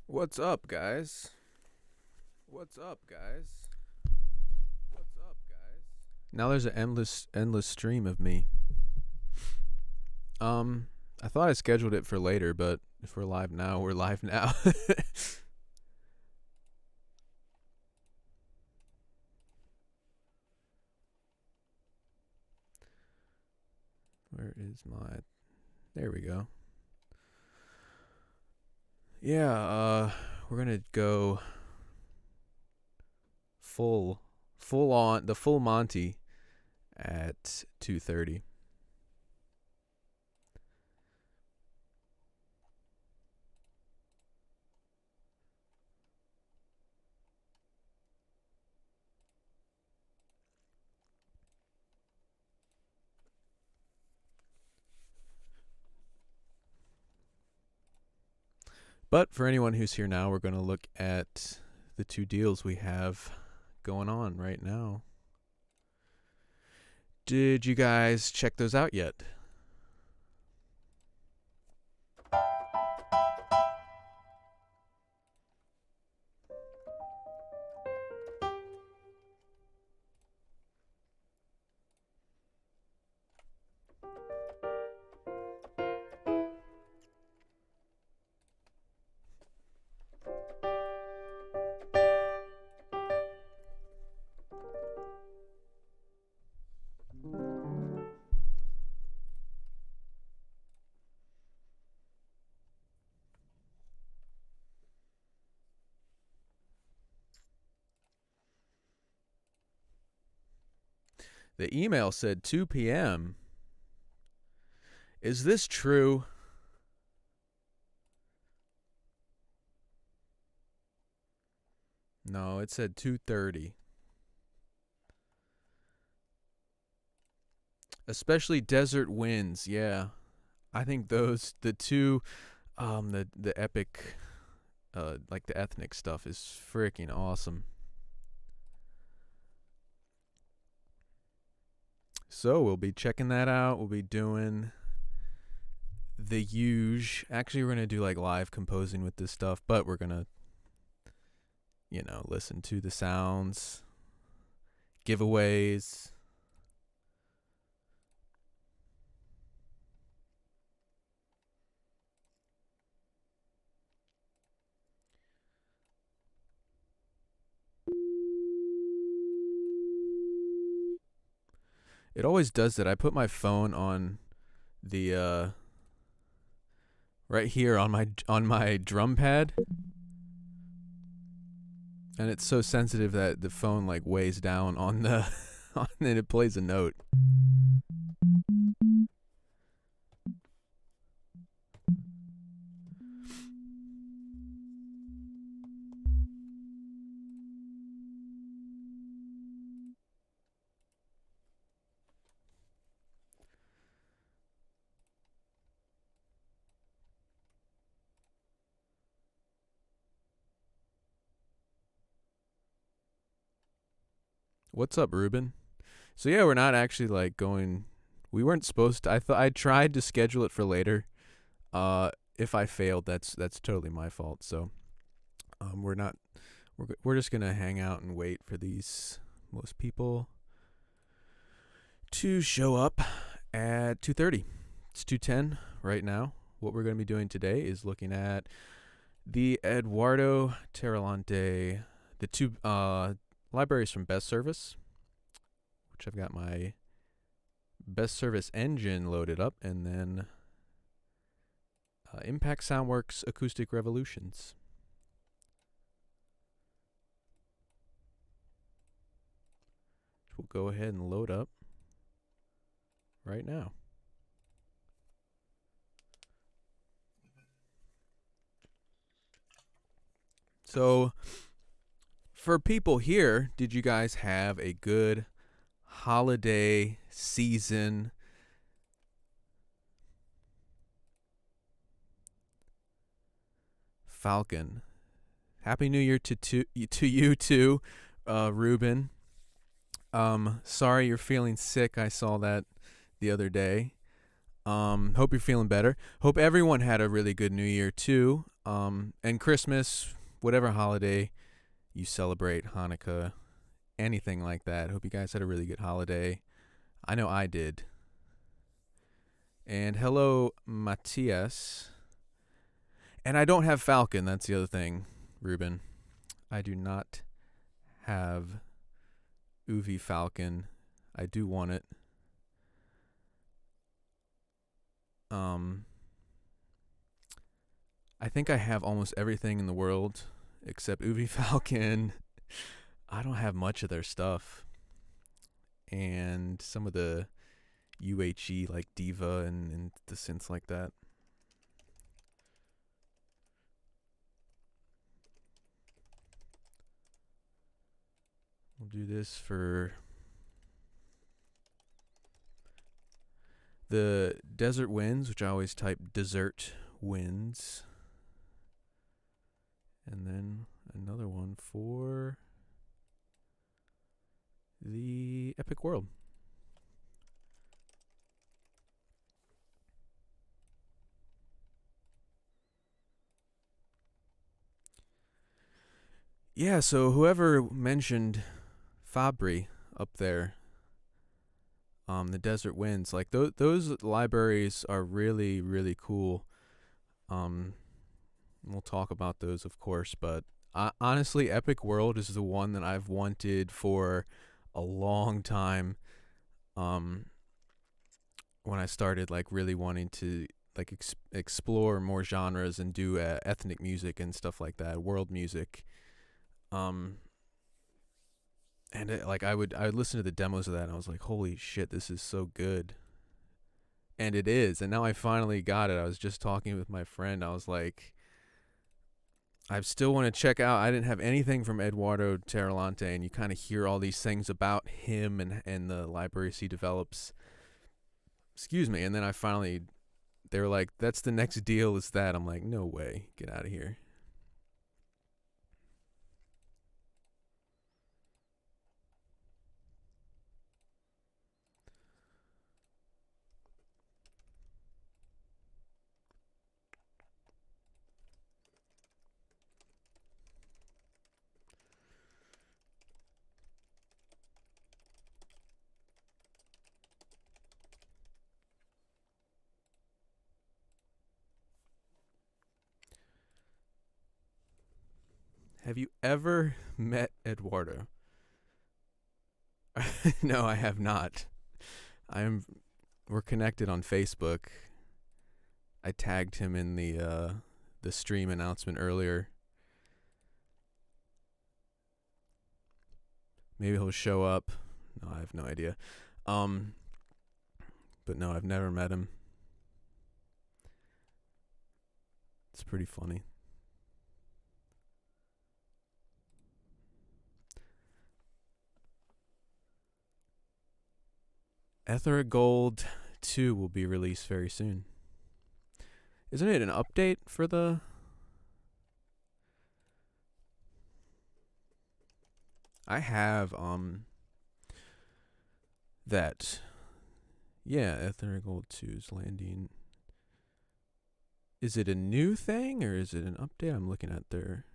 What's up, guys? What's up, guys? What's up, guys? Now there's an endless stream of me. I thought I scheduled it for later, but if we're live now, we're live now. Where is my... There we go. Yeah, we're gonna go full on, the full Monty at 2:30. But for anyone who's here now, we're going to look at the two deals we have going on right now. Did you guys check those out yet? The email said 2 p.m. Is this true? No, it said 2:30. Especially desert winds, yeah. I think those the epic like the ethnic stuff is freaking awesome. So we'll be checking that out. We'll be doing the huge. Actually, we're gonna do like live composing with this stuff, but we're gonna, listen to the sounds, giveaways. It always does that. I put my phone on the right here on my drum pad, and it's so sensitive that the phone like weighs down on the and it plays a note. What's up, Ruben? So yeah, we're not actually like going. We weren't supposed to. I tried to schedule it for later. If I failed, that's totally my fault. So, we're not. We're just gonna hang out and wait for most people to show up at 2:30. It's 2:10 right now. What we're gonna be doing today is looking at the Eduardo Tarilonte, the two libraries from Best Service, which I've got my Best Service engine loaded up, and then Impact Soundworks Acoustic Revolutions. Which we'll go ahead and load up right now. So, for people here, did you guys have a good holiday season? Falcon. Happy New Year to you too, Ruben. Sorry you're feeling sick. I saw that the other day. Hope you're feeling better. Hope everyone had a really good New Year too. And Christmas, whatever holiday you celebrate, Hanukkah, anything like that. Hope you guys had a really good holiday. I know I did. And hello, Matthias. And I don't have Falcon. That's the other thing, Ruben. I do not have Uvi Falcon. I do want it. I think I have almost everything in the world except Uvi Falcon. I don't have much of their stuff. And some of the UHE like Diva and the synths like that. We'll do this for the Desert Winds, which I always type Desert Winds. And then another one for the Epic World. Yeah, so whoever mentioned Fabry up there, the Desert Winds, like those libraries are really, really cool. We'll talk about those, of course, but honestly, Epic World is the one that I've wanted for a long time. When I started like really wanting to like explore more genres and do ethnic music and stuff like that, world music. And I would listen to the demos of that and I was like, holy shit, this is so good. And it is. And now I finally got it. I was just talking with my friend. I was like, I still want to check out. I didn't have anything from Eduardo Tarilonte, and you kind of hear all these things about him and the libraries he develops. Excuse me. And then they were like, that's the next deal is that. I'm like, no way. Get out of here. Have you ever met Eduardo? No, I have not. We're connected on Facebook. I tagged him in the stream announcement earlier. Maybe he'll show up. No, I have no idea. But no, I've never met him. It's pretty funny. Etheric Gold 2 will be released very soon. Isn't it an update for the... I have, that. Yeah, Etheric Gold 2 is landing. Is it a new thing or is it an update? I'm looking at their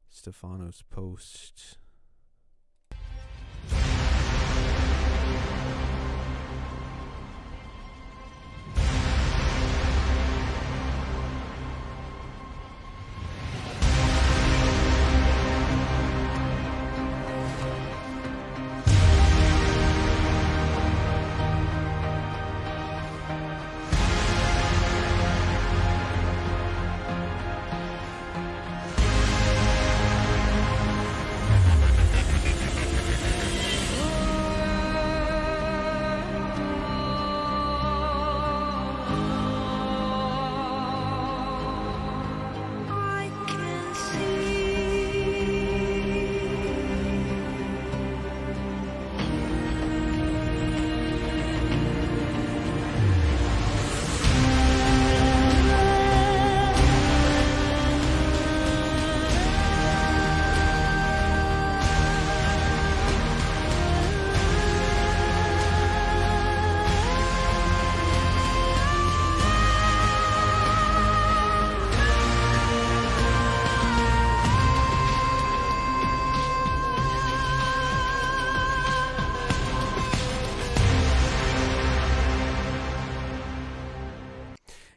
Stefano's post.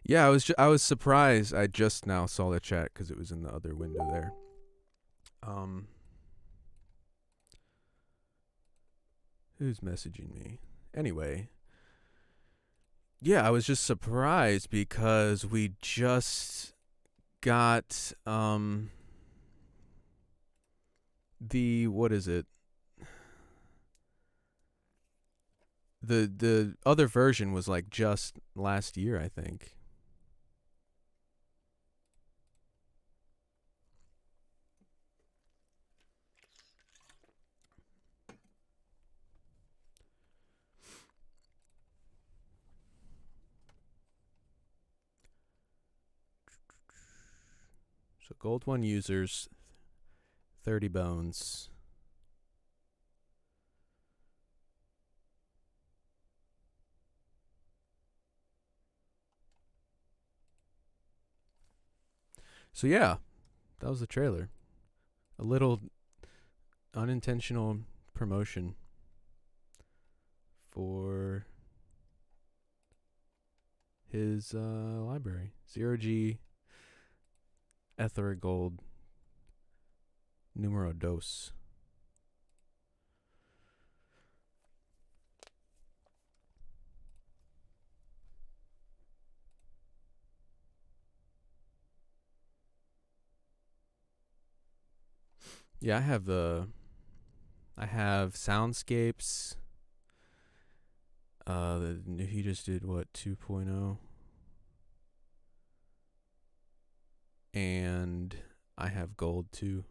Yeah, I was surprised. I just now saw the chat because it was in the other window there. Um, who's messaging me? Anyway, yeah, I was just surprised because we just got the what is it? The other version was like just last year, I think. So Gold 1 users, 30 bones. So yeah, that was the trailer. A little unintentional promotion for his library. 0G Ether Gold Numero Dos. Yeah, I have Soundscapes. He just did what 2.0, and I have Gold too.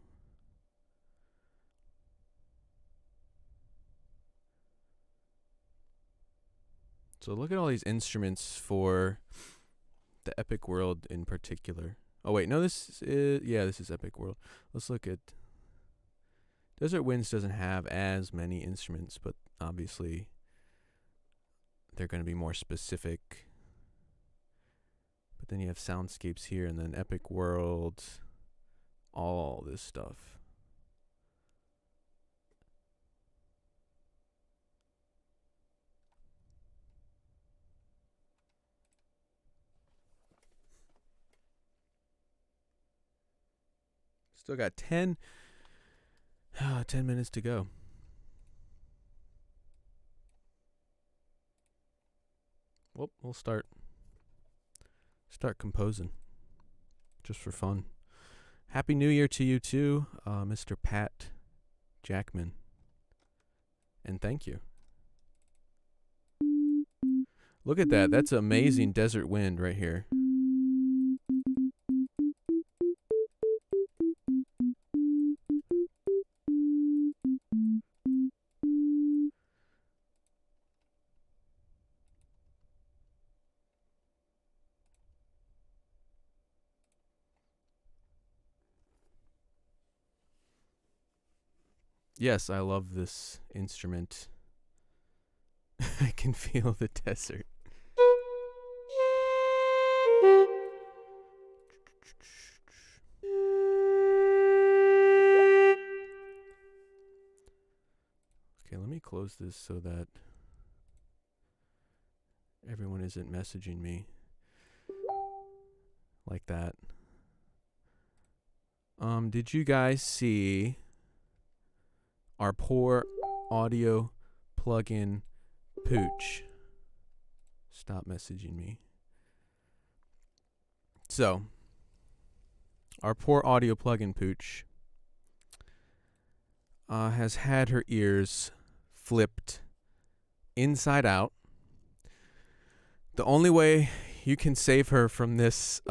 So look at all these instruments for the Epic World in particular. Oh wait, no, this is Epic World. Let's look at Desert Winds. Doesn't have as many instruments, but obviously they're going to be more specific. But then you have Soundscapes here, and then Epic World, all this stuff. Still got 10 minutes to go. Well, we'll start composing just for fun. Happy New Year to you too, Mr. Pat Jackman. And thank you. Look at that. That's amazing desert wind right here. Yes, I love this instrument. I can feel the desert. Okay, let me close this so that everyone isn't messaging me like that. Did you guys see our poor audio plugin Pooch? Stop messaging me. So, our poor audio plugin Pooch has had her ears flipped inside out. The only way you can save her from this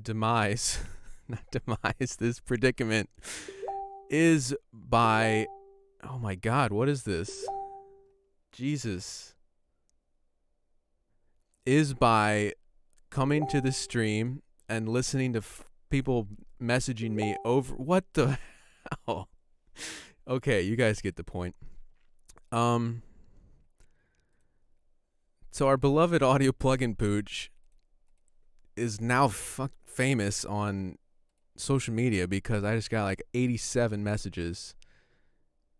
demise, this predicament, is by, oh my God, what is this? Jesus. Is by coming to the stream and listening to people messaging me over. What the hell? Okay, you guys get the point. So our beloved audio plugin Pooch is now famous on social media because I just got like 87 messages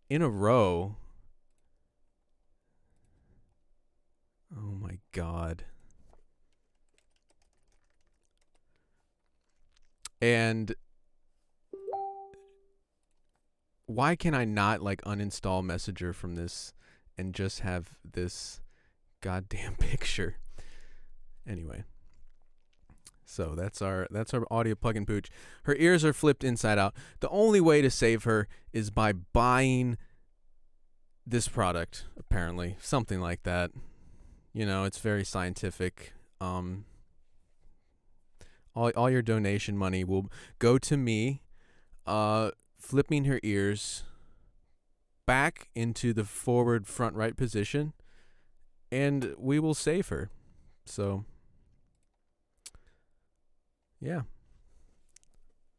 in a row. Oh my God. And why can I not like uninstall Messenger from this and just have this goddamn picture? Anyway. So that's our audio plug and pooch. Her ears are flipped inside out. The only way to save her is by buying this product, apparently. Something like that. You know, it's very scientific. All your donation money will go to me flipping her ears back into the forward front right position, and we will save her. So yeah.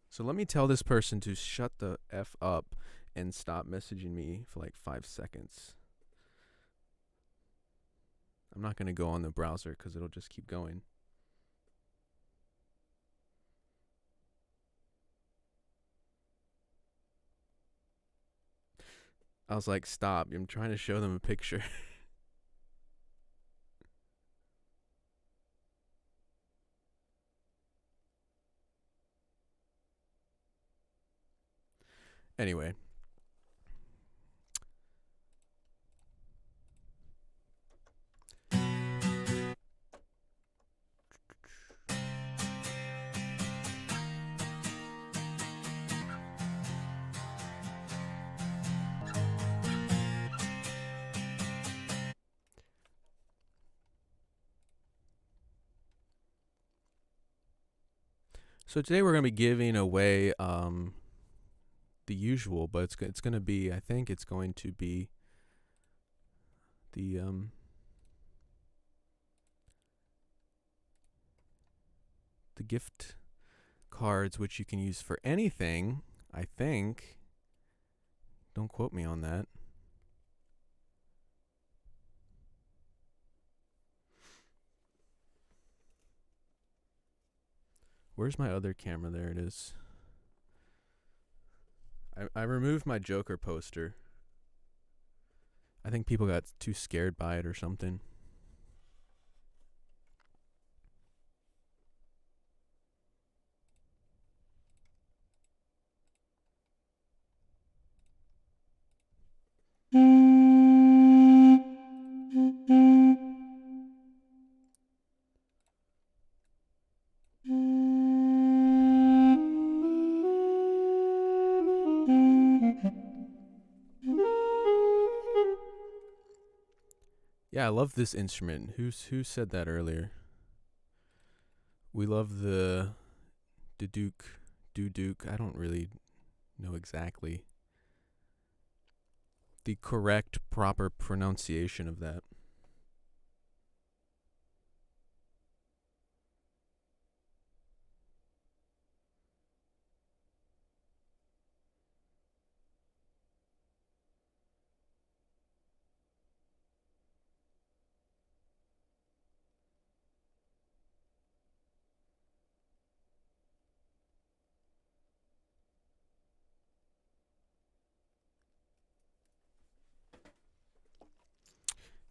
So let me tell this person to shut the F up and stop messaging me for like 5 seconds. I'm not going to go on the browser because it'll just keep going. I was like, stop. I'm trying to show them a picture. Anyway. So today we're going to be giving away the usual, but it's going to be, I think it's going to be the gift cards, which you can use for anything, I think. Don't quote me on that. Where's my other camera? There it is. I removed my Joker poster. I think people got too scared by it or something. Yeah, I love this instrument. Who said that earlier? We love the Duke. I don't really know exactly the correct, proper pronunciation of that.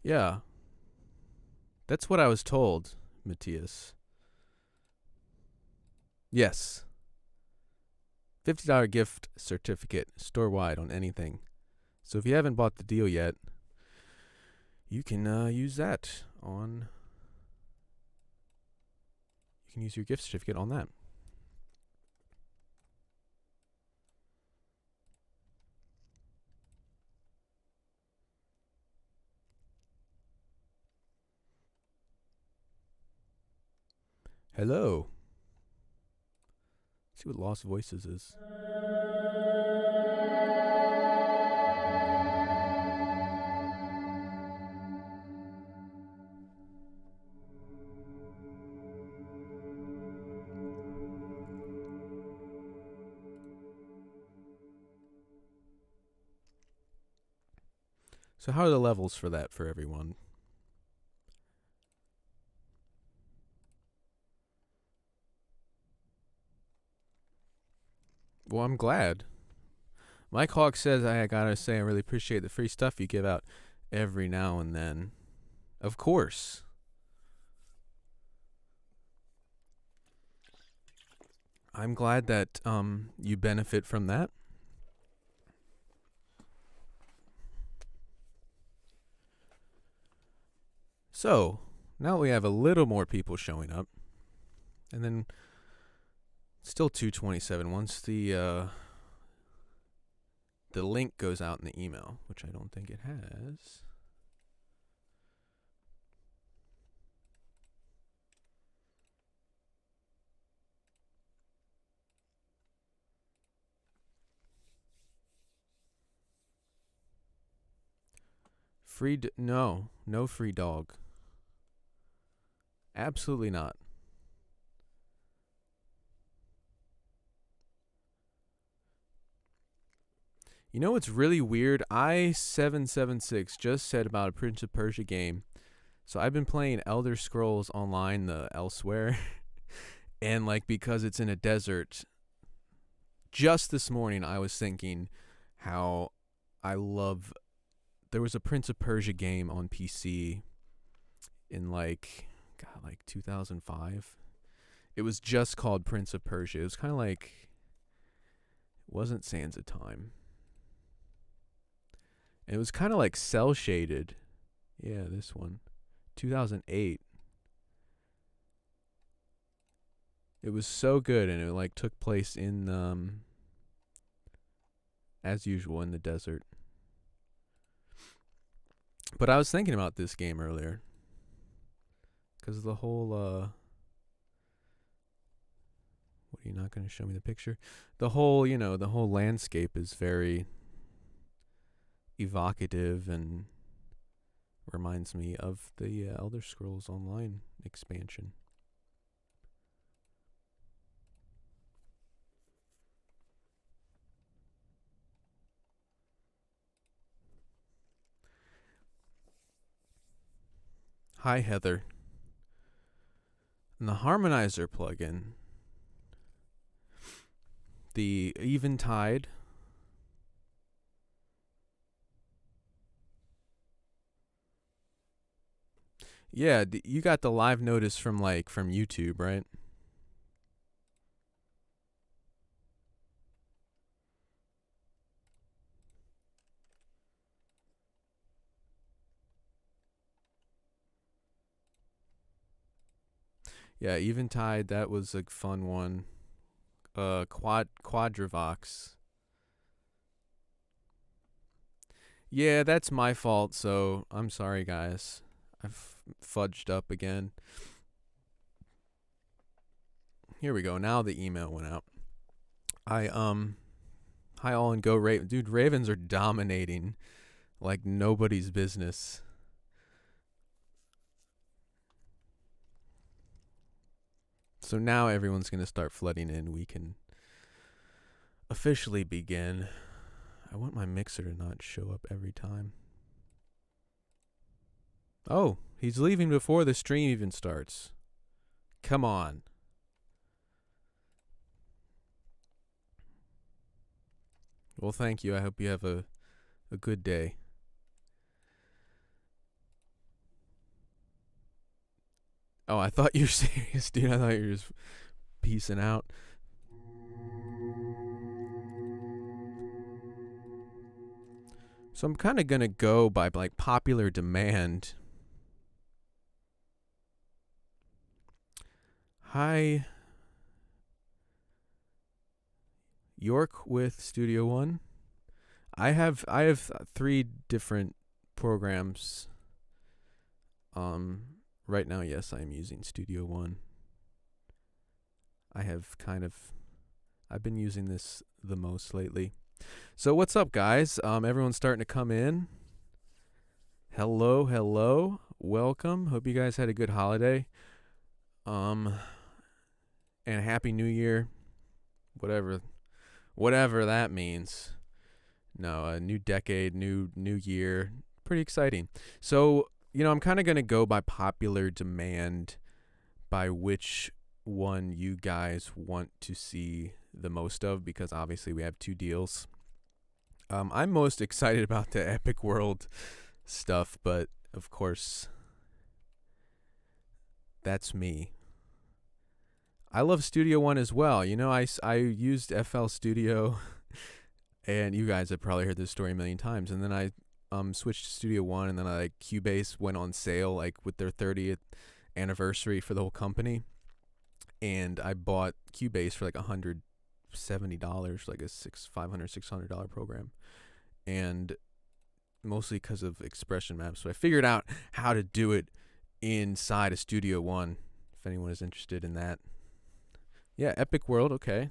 Yeah. That's what I was told, Matthias. Yes. $50 gift certificate, store-wide on anything. So if you haven't bought the deal yet, you can use that on... You can use your gift certificate on that. Hello. Let's see what Lost Voices is. So how are the levels for that for everyone? Well, I'm glad. Mike Hawk says, I gotta say, I really appreciate the free stuff you give out every now and then. Of course. I'm glad that you benefit from that. So, now we have a little more people showing up. And then still 227 once the link goes out in the email, which I don't think it has. No free dog. Absolutely not. You know what's really weird? I776 just said about a Prince of Persia game. So I've been playing Elder Scrolls Online, the Elsewhere, and like because it's in a desert. Just this morning, I was thinking how I love. There was a Prince of Persia game on PC in like 2005. It was just called Prince of Persia. It was kind of like, it wasn't Sands of Time. And it was kind of like cell shaded. Yeah, this one. 2008. It was so good, and it like took place in as usual in the desert. But I was thinking about this game earlier because the whole what, are you not going to show me the picture? The whole, the whole landscape is very evocative and reminds me of the Elder Scrolls Online expansion. Hi, Heather. And the harmonizer plugin, the Eventide. Yeah, you got the live notice from YouTube, right? Yeah, Eventide, that was a fun one. Quadrivox. Yeah, that's my fault, so I'm sorry, guys. I've fudged up again. Here we go. Now the email went out. Hi all, and go Raven. Dude, Ravens are dominating like nobody's business. So now everyone's going to start flooding in. We can officially begin. I want my mixer to not show up every time. Oh, he's leaving before the stream even starts. Come on. Well, thank you. I hope you have a good day. Oh, I thought you were serious, dude. I thought you were just peacing out. So I'm kind of going to go by like popular demand. Hi, York with Studio One. I have 3 different programs. Right now, yes, I am using Studio One. I've been using this the most lately. So what's up, guys? Everyone's starting to come in. Hello. Welcome. Hope you guys had a good holiday. And Happy New Year. Whatever that means. No, a new decade, new year. Pretty exciting. So, I'm kind of going to go by popular demand, by which one you guys want to see the most of, because obviously we have 2 deals. I'm most excited about the Epic World stuff, but of course, that's me. I love Studio One as well. You know, I used FL Studio, and you guys have probably heard this story a million times. And then I switched to Studio One, and then Cubase went on sale like with their 30th anniversary for the whole company, and I bought Cubase for like $170, like a $600 program, and mostly because of expression maps. So I figured out how to do it inside of Studio One. If anyone is interested in that. Yeah, Epic World, okay.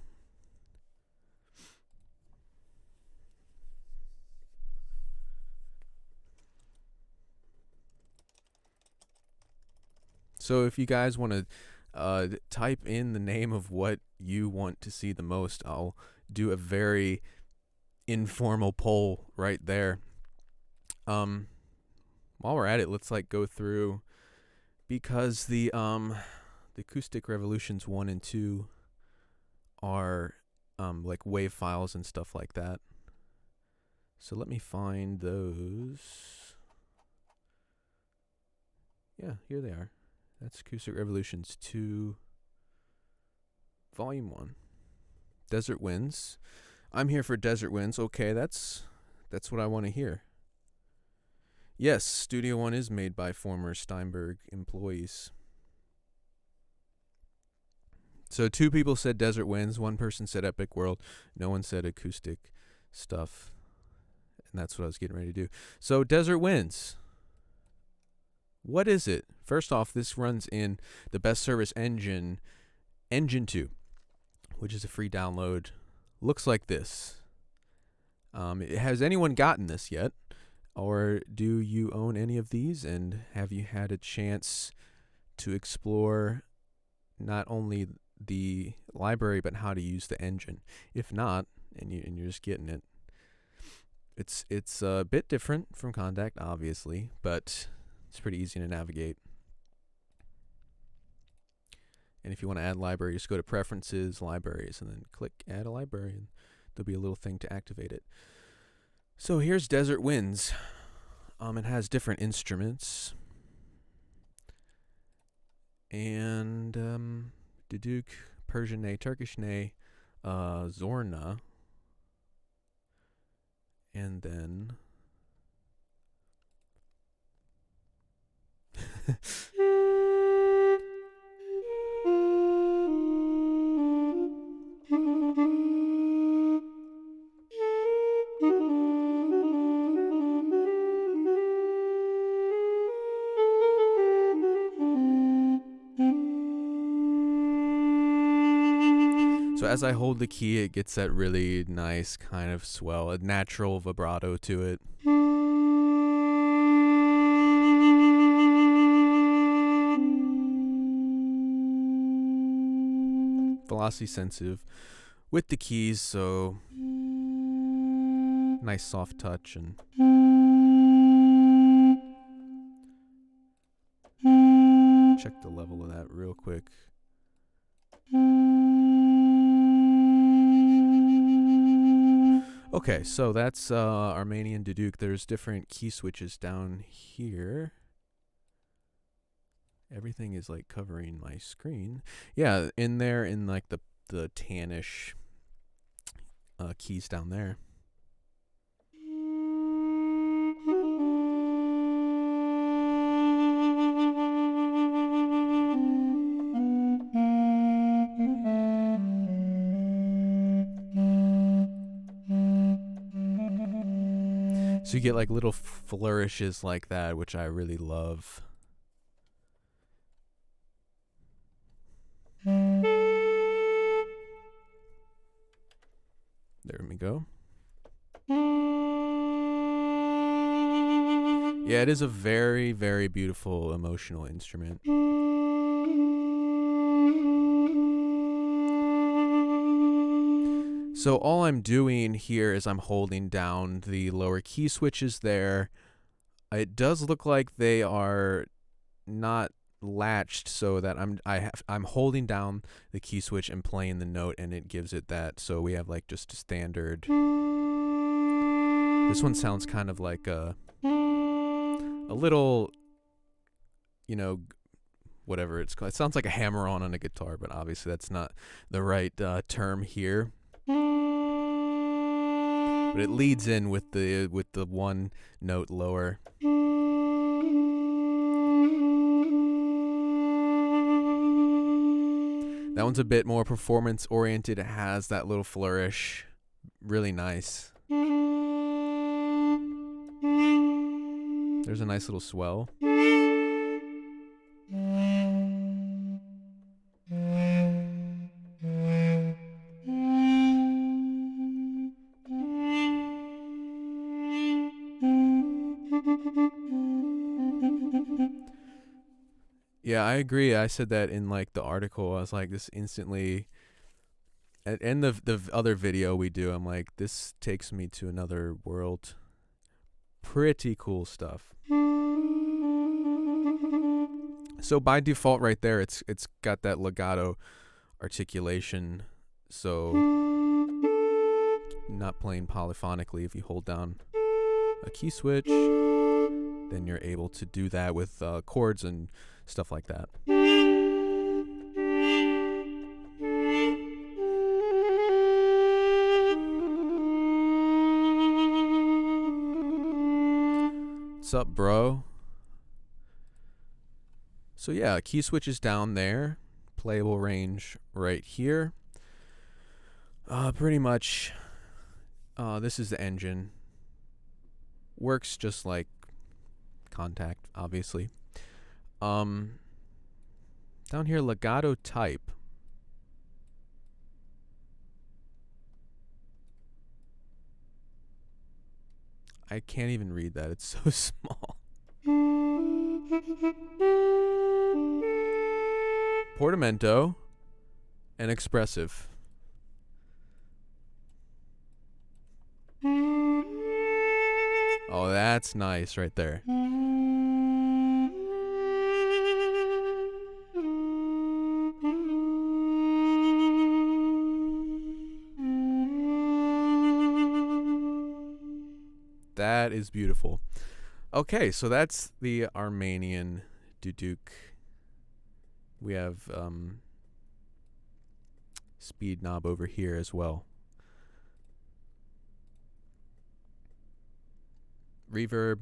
So if you guys want to type in the name of what you want to see the most, I'll do a very informal poll right there. While we're at it, let's like go through, because the Acoustic Revolutions 1 and 2 are like wave files and stuff like that. So let me find those. Yeah, here they are. That's Acoustic Revolutions 2, Volume 1. Desert Winds. I'm here for Desert Winds. Okay, that's what I want to hear. Yes, Studio One is made by former Steinberg employees. So 2 people said Desert Winds, 1 person said Epic World, no one said acoustic stuff. And that's what I was getting ready to do. So Desert Winds. What is it? First off, this runs in the Best Service Engine 2, which is a free download. Looks like this. Has anyone gotten this yet? Or do you own any of these? And have you had a chance to explore not only the library, but how to use the engine? If not, and you're just getting it, it's a bit different from Contact, obviously, but it's pretty easy to navigate. And if you want to add library, just go to Preferences, Libraries, and then click Add a Library, and there'll be a little thing to activate it. So here's Desert Winds. It has different instruments. And Duduk, Persian ney, Turkish ney, Zorna, and then so as I hold the key, it gets that really nice kind of swell, a natural vibrato to it. Velocity sensitive with the keys, so nice soft touch. And check the level of that real quick. Okay, so that's Armenian Duduk. There's different key switches down here. Everything is like covering my screen. Yeah, in there, in like the tannish keys down there. So you get like little flourishes like that, which I really love. There we go. Yeah, it is a very, very beautiful, emotional instrument. So all I'm doing here is I'm holding down the lower key switches there. It does look like they are not latched, so that I'm holding down the key switch and playing the note, and it gives it that. So we have like just a standard. This one sounds kind of like a little, whatever it's called. It sounds like a hammer-on a guitar, but obviously that's not the right term here. But it leads in with the one note lower. That one's a bit more performance oriented. It has that little flourish. Really nice. There's a nice little swell. Yeah, I agree. I said that in like the article. I was like, this instantly, and the other video we do, I'm like, this takes me to another world. Pretty cool stuff. So by default, right there, it's got that legato articulation. So not playing polyphonically. If you hold down a key switch, then you're able to do that with chords and stuff like that. What's up, bro? So yeah, key switch is down there. Playable range right here. Pretty much, this is the engine. Works just like Contact, obviously. Down here, legato type. I can't even read that. It's so small. Portamento and expressive. Oh, that's nice right there. That is beautiful. Okay, so that's the Armenian duduk. We have speed knob over here as well. Reverb,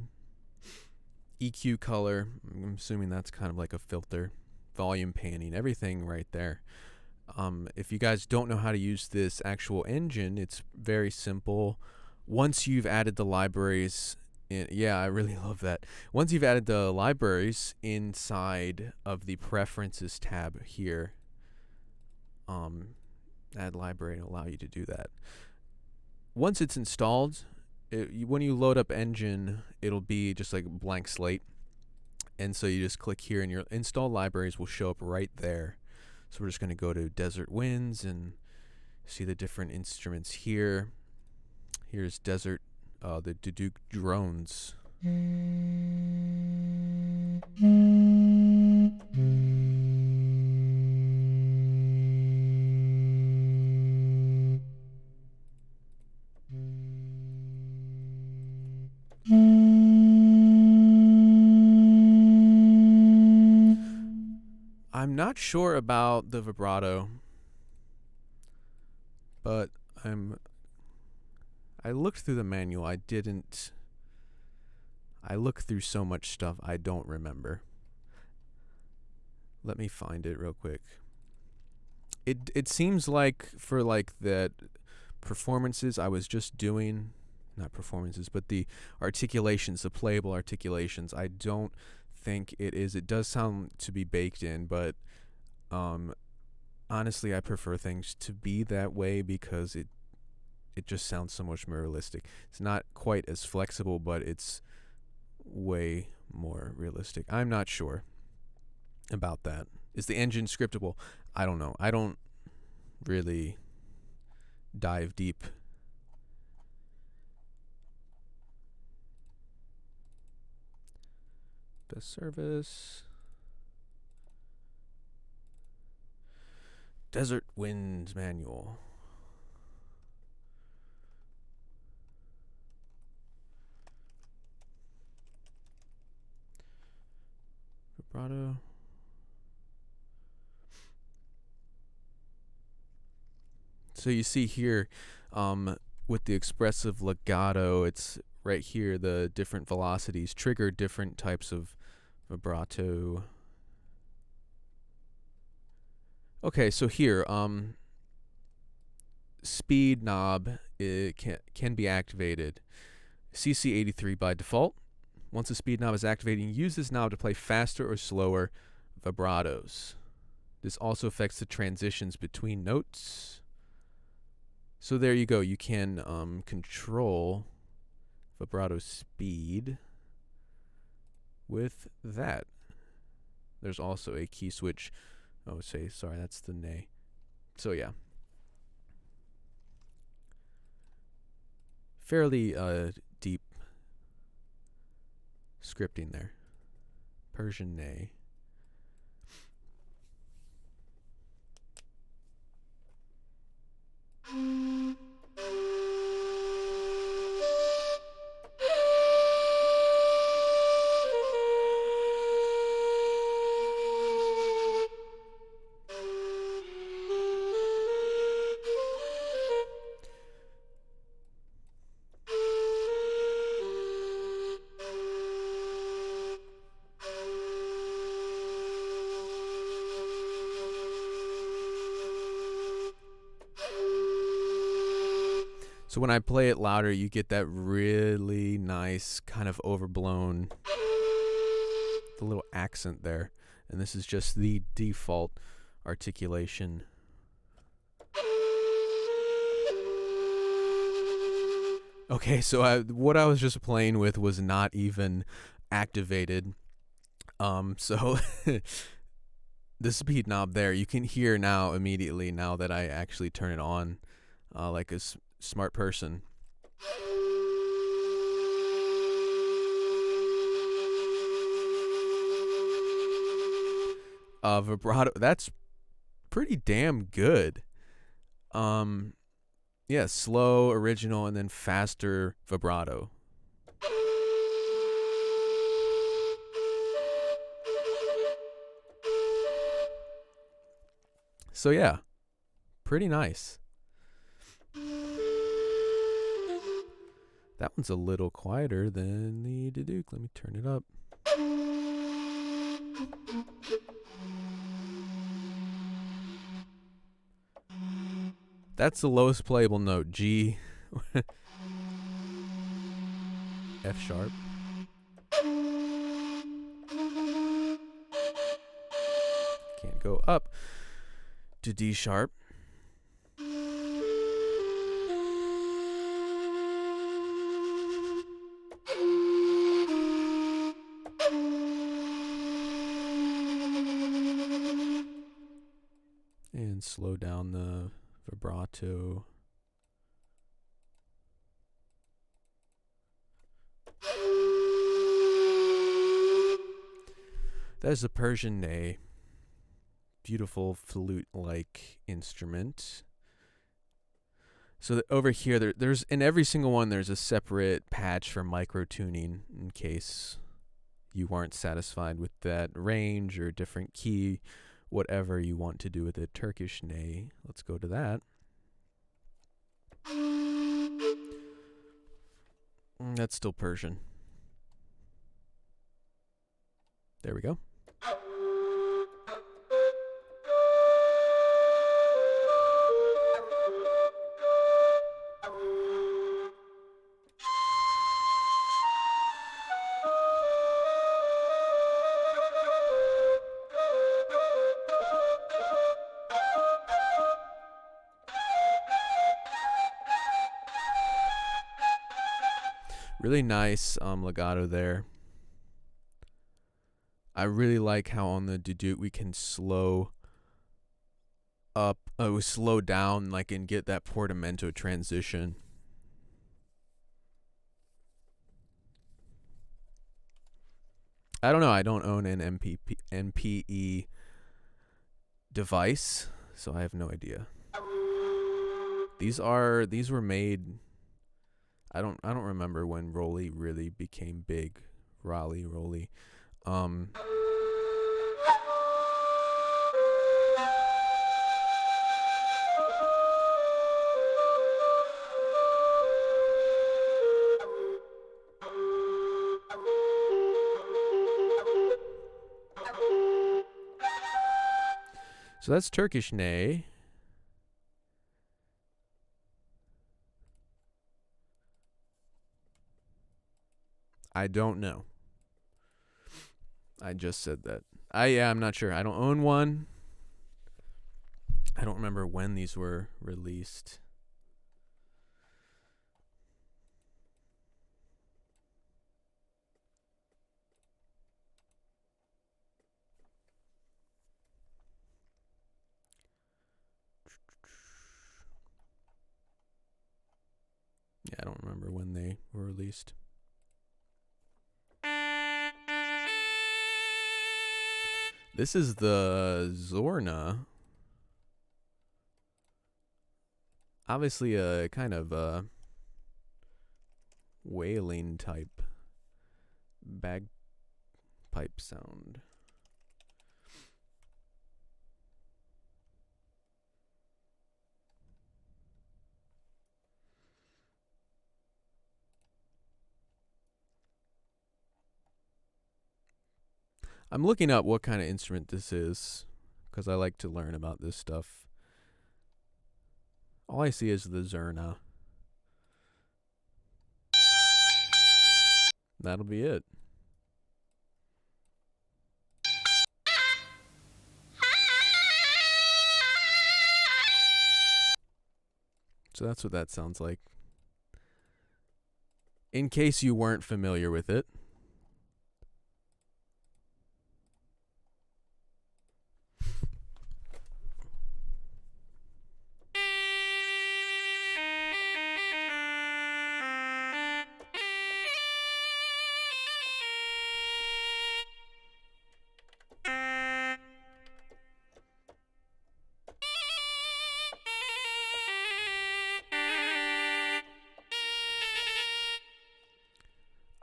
EQ color. I'm assuming that's kind of like a filter. Volume panning, everything right there. If you guys don't know how to use this actual engine, it's very simple. Once you've added the libraries, yeah, I really love that. Once you've added the libraries inside of the preferences tab here, add library will allow you to do that. Once it's installed, when you load up engine, it'll be just like a blank slate. And so you just click here and your install libraries will show up right there. So we're just going to go to Desert Winds and see the different instruments here. Here's Desert, the Duduk drones. I'm not sure about the vibrato, but I looked through the manual. I looked through so much stuff I don't remember. Let me find it real quick. It seems like for like that performances I was just doing, not performances, but the articulations, the playable articulations, I don't think it is. It does sound to be baked in, but honestly I prefer things to be that way because it just sounds so much more realistic. It's not quite as flexible, but it's way more realistic. I'm not sure about that. Is the engine scriptable? I don't know. I don't really dive deep. Best service. Desert Winds manual. Vibrato. So you see here, with the expressive legato, it's right here, the different velocities trigger different types of vibrato. Okay, so here, speed knob, it can be activated. CC83 by default. Once the speed knob is activated, use this knob to play faster or slower vibratos. This also affects the transitions between notes. So there you go. You can control vibrato speed with that. There's also a key switch. Oh, sorry, that's the nay. So yeah. Fairly deep scripting there. Persian nay. So when I play it louder, you get that really nice kind of overblown, the little accent there. And this is just the default articulation. Okay, so what I was just playing with was not even activated. So the speed knob there, you can hear now immediately now that I actually turn it on, like a smart person. Vibrato, that's pretty damn good. Yeah, slow, original, and then faster vibrato. So yeah, pretty nice. That one's a little quieter than the Duke. Let me turn it up. That's the lowest playable note, G. F sharp. Can't go up to D sharp. And slow down the vibrato. That is a Persian ney. Beautiful flute-like instrument. So over here, there's in every single one, there's a separate patch for micro-tuning in case you weren't satisfied with that range or different key, whatever you want to do with a Turkish ney. Let's go to that. That's still Persian. There we go. Really nice legato there. I really like how on the Duduk we can slow up, slow down, like, and get that portamento transition. I don't know. I don't own an MPE device, so I have no idea. These were made. I don't remember when Rolly really became big. Rolly. So that's Turkish ney. I don't know. I just said that. I'm not sure. I don't own one. I don't remember when these were released. Yeah, I don't remember when they were released. This is the Zorna. Obviously a kind of wailing type bagpipe sound. I'm looking up what kind of instrument this is because I like to learn about this stuff. All I see is the Zurna. That'll be it. So that's what that sounds like. In case you weren't familiar with it.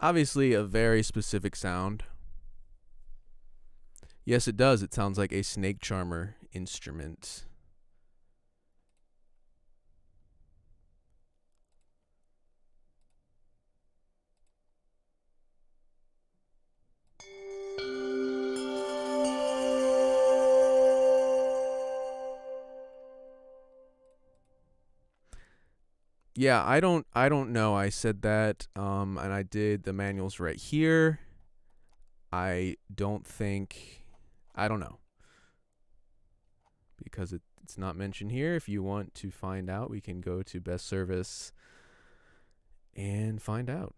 Obviously a very specific sound. Yes, it does. It sounds like a snake charmer instrument. Yeah, I don't know. I said that and I did the manuals right here. I don't know. Because it's not mentioned here. If you want to find out, we can go to Best Service and find out.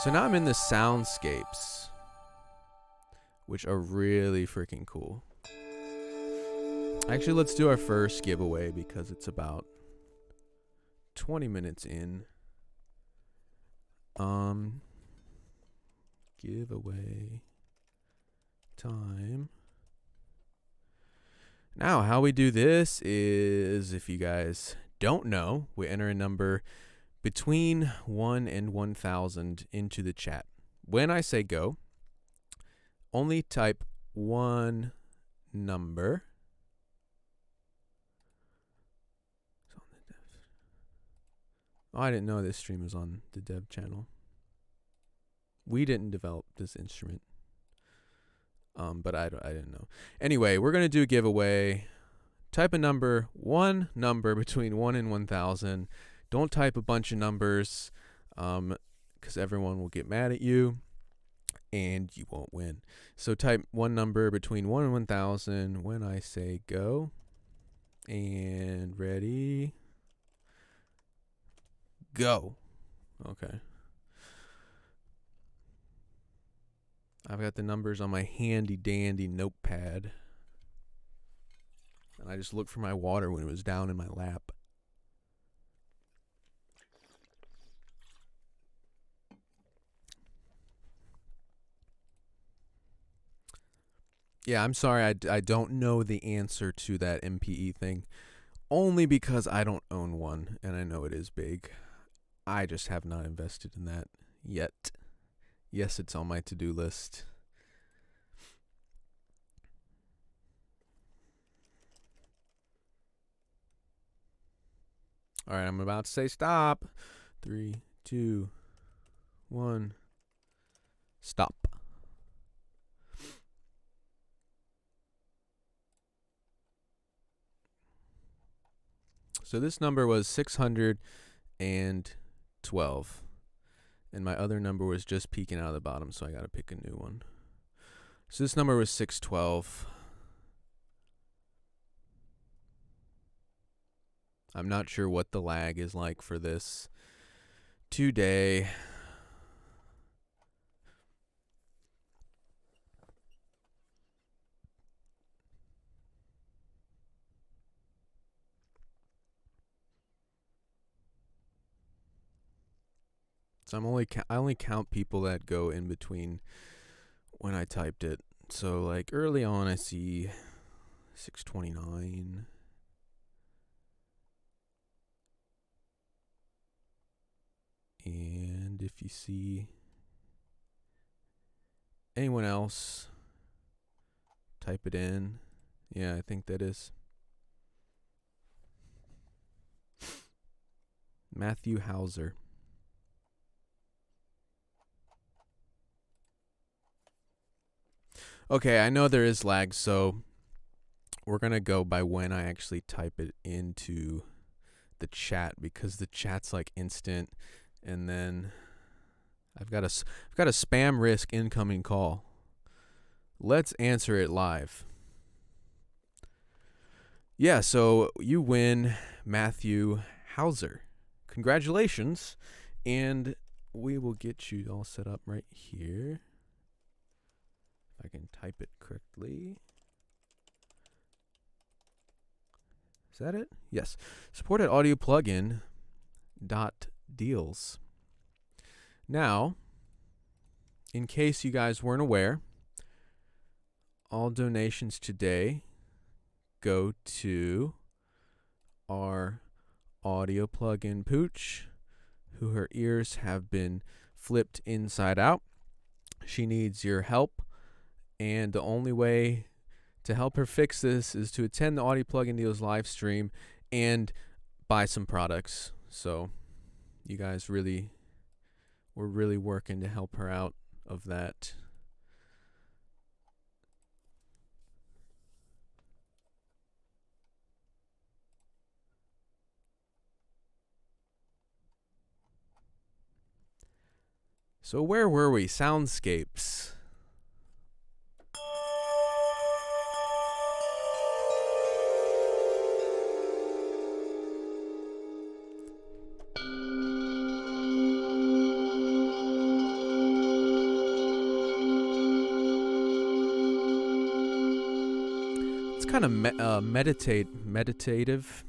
So now I'm in the Soundscapes, which are really freaking cool. Actually, let's do our first giveaway because it's about 20 minutes in. Giveaway time. Now, how we do this is, if you guys don't know, we enter a number between 1 and 1,000 into the chat. When I say go, only type one number. Oh, I didn't know this stream was on the dev channel. We didn't develop this instrument. But I didn't know. Anyway, we're going to do a giveaway. Type a number, one number between 1 and 1,000. Don't type a bunch of numbers because everyone will get mad at you and you won't win. So type one number between 1 and 1,000 when I say go. And ready, go. Okay. I've got the numbers on my handy dandy notepad. And I just looked for my water when it was down in my lap. Yeah, I'm sorry, I don't know the answer to that MPE thing. Only because I don't own one, and I know it is big. I just have not invested in that yet. Yes, it's on my to-do list. All right, I'm about to say stop. 3, 2, 1. Stop. So this number was 612. And my other number was just peeking out of the bottom, so I got to pick a new one. So this number was 612. I'm not sure what the lag is like for this today. So I only count people that go in between when I typed it. So like early on I see 629. And if you see anyone else, type it in. Yeah, I think that is Matthew Hauser. Okay, I know there is lag, so we're going to go by when I actually type it into the chat, because the chat's like instant, and then I've got a spam risk incoming call. Let's answer it live. Yeah, so you win Matthew Hauser. Congratulations, and we will get you all set up right here. If I can type it correctly. Is that it? Yes. Supported audio plugin .deals. Now, in case you guys weren't aware, all donations today go to our audio plugin Pooch, who her ears have been flipped inside out. She needs your help, and the only way to help her fix this is to attend the Audio Plugin Deals live stream and buy some products. So you guys we're really working to help her out of that. So where were we? Soundscapes. It's kind of meditative.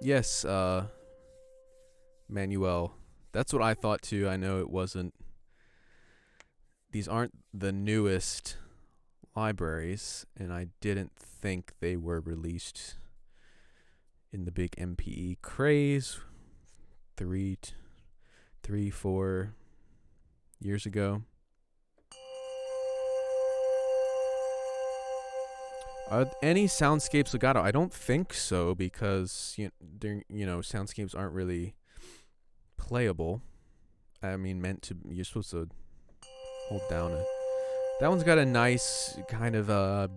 Yes, Manuel. That's what I thought too. I know it wasn't. These aren't the newest libraries, and I didn't think they were released in the big MPE craze 4 years ago. Are any Soundscapes Legato? I don't think so, because Soundscapes aren't really playable. I mean, you're supposed to hold down it. That one's got a nice kind of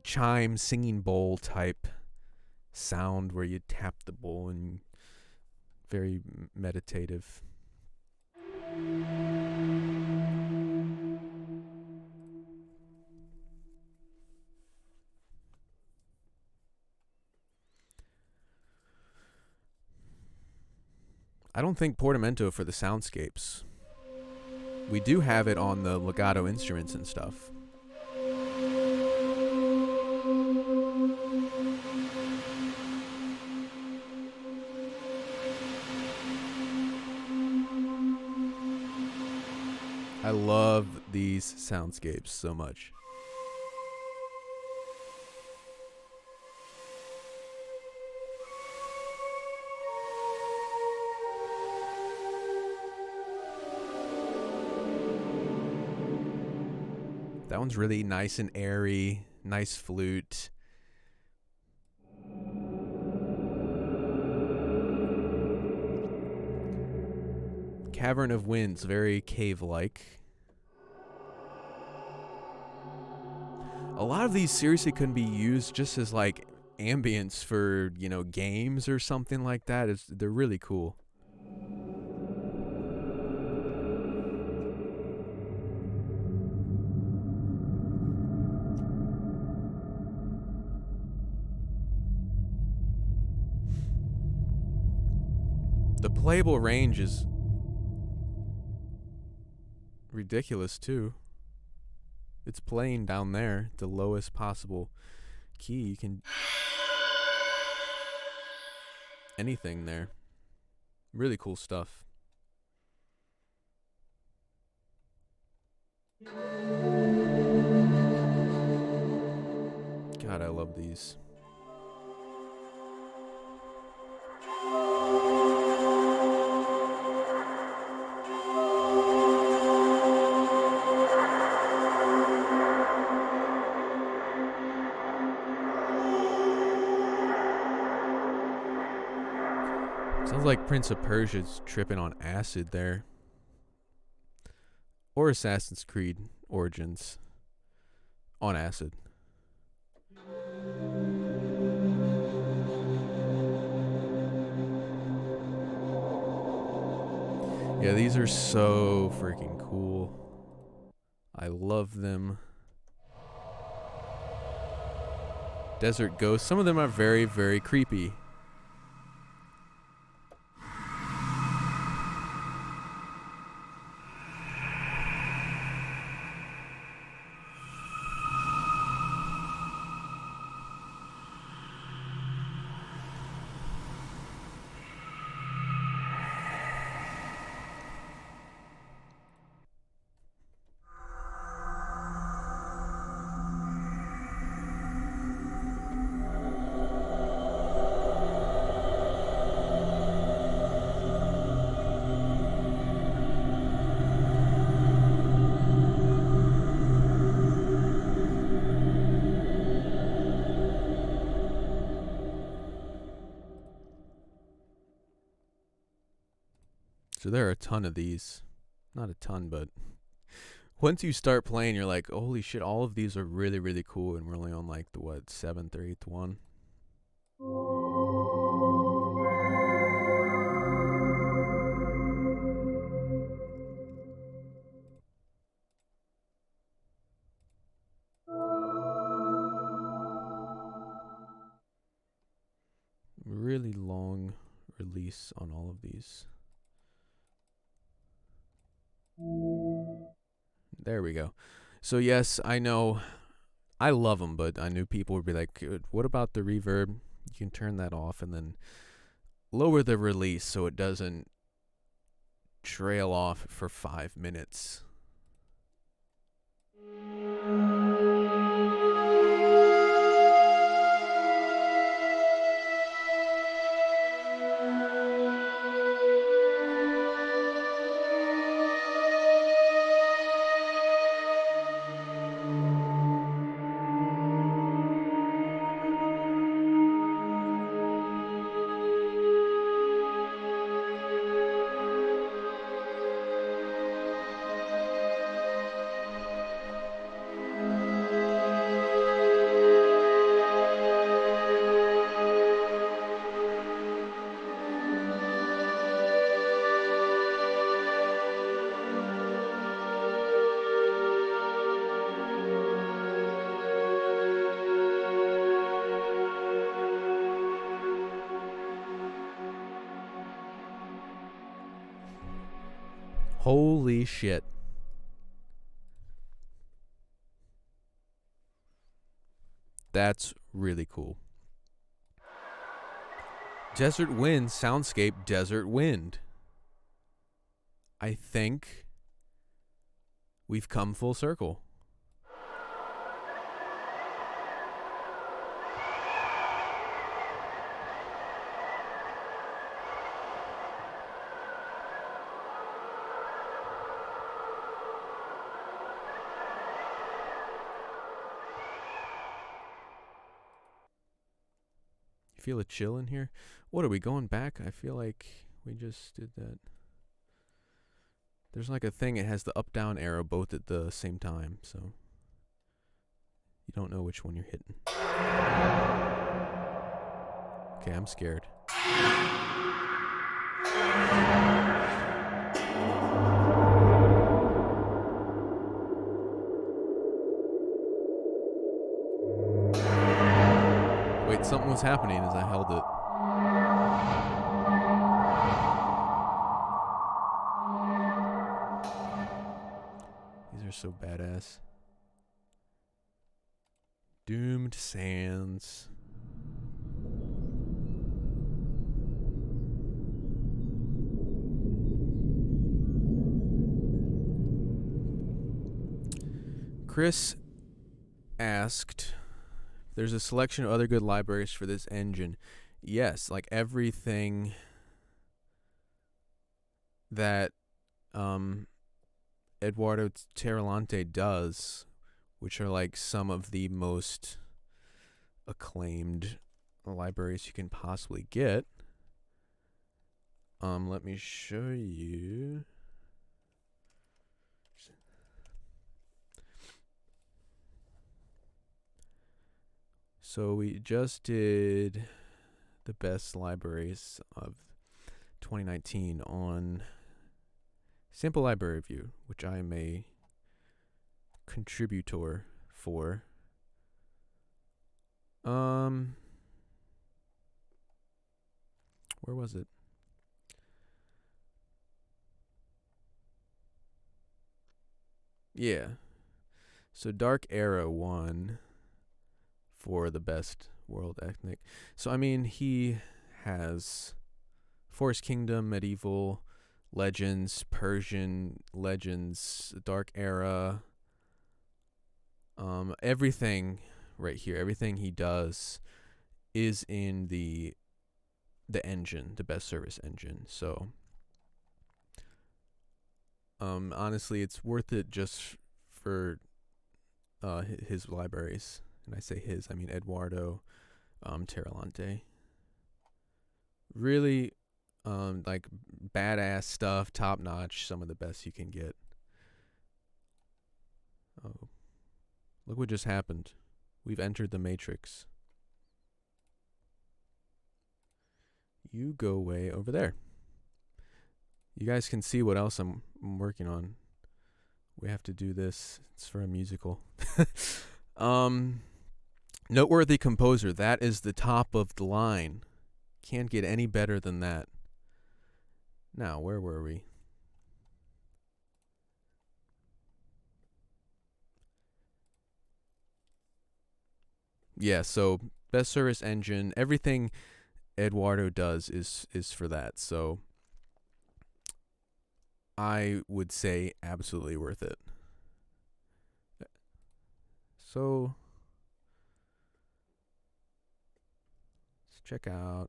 chime singing bowl type sound where you tap the bowl, and very meditative. I don't think portamento for the Soundscapes. We do have it on the legato instruments and stuff. I love these Soundscapes so much. That one's really nice and airy, nice flute. Cavern of Winds, very cave-like. A lot of these seriously can be used just as like ambience for, you know, games or something like that. They're really cool. The playable range is ridiculous too. It's playing down there, the lowest possible key. You can anything there. Really cool stuff. God, I love these. Sounds like Prince of Persia's tripping on acid there. Or Assassin's Creed Origins on acid. Yeah, these are so freaking cool. I love them. Desert Ghosts. Some of them are very, very creepy. So there are a ton of these. Not a ton, but once you start playing, you're like, holy shit, all of these are really, really cool, and we're only on like the, what, 7th or 8th one? Really long release on all of these. There we go. So yes, I know I love them, but I knew people would be like, what about the reverb? You can turn that off and then lower the release so it doesn't trail off for 5 minutes. Holy shit. That's really cool. Desert Wind, Soundscape, Desert Wind. I think we've come full circle. Feel a chill in here? What are we going back? I feel like we just did that. There's like a thing, it has the up-down arrow both at the same time, so you don't know which one you're hitting. Okay, I'm scared. Wait, something was happening as I held it. These are so badass. Doomed Sands. Chris asked, there's a selection of other good libraries for this engine. Yes, like everything that Eduardo Tarilonte does, which are like some of the most acclaimed libraries you can possibly get. Let me show you. So we just did the best libraries of 2019 on Sample Library Review, which I am a contributor for. Where was it? Yeah. So Dark Era won for the best world ethnic. So I mean, he has Forest Kingdom, Medieval, Legends, Persian Legends, Dark Era, everything right here, everything he does is in the engine, the best service engine. So honestly, it's worth it just for his libraries. And I say his, I mean Eduardo Tarilonte. Really like badass stuff, top notch, some of the best you can get. Oh, look what just happened. We've entered the Matrix. You go away over there. You guys can see what else I'm working on. We have to do this. It's for a musical. Noteworthy composer. That is the top of the line. Can't get any better than that. Now, where were we? Yeah, so best service engine. Everything Eduardo does is for that. So I would say absolutely worth it. So let's check out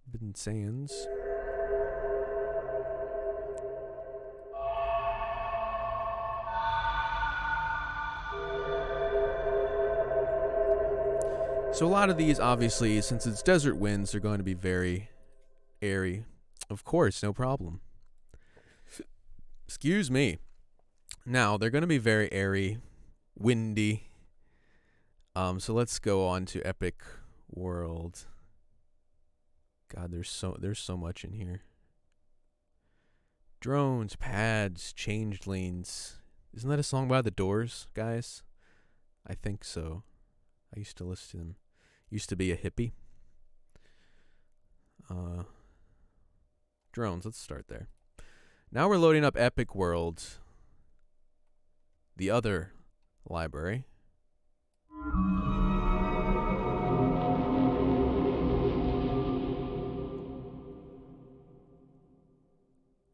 Forbidden Sands. So a lot of these, obviously, since it's desert winds, are going to be very airy. Of course, no problem. Excuse me. Now, they're going to be very airy, windy. So let's go on to Epic World. God, there's so much in here. Drones, pads, changelings. Isn't that a song by The Doors, guys? I think so. I used to listen to them. Used to be a hippie. Drones, let's start there. Now we're loading up Epic World, the other library.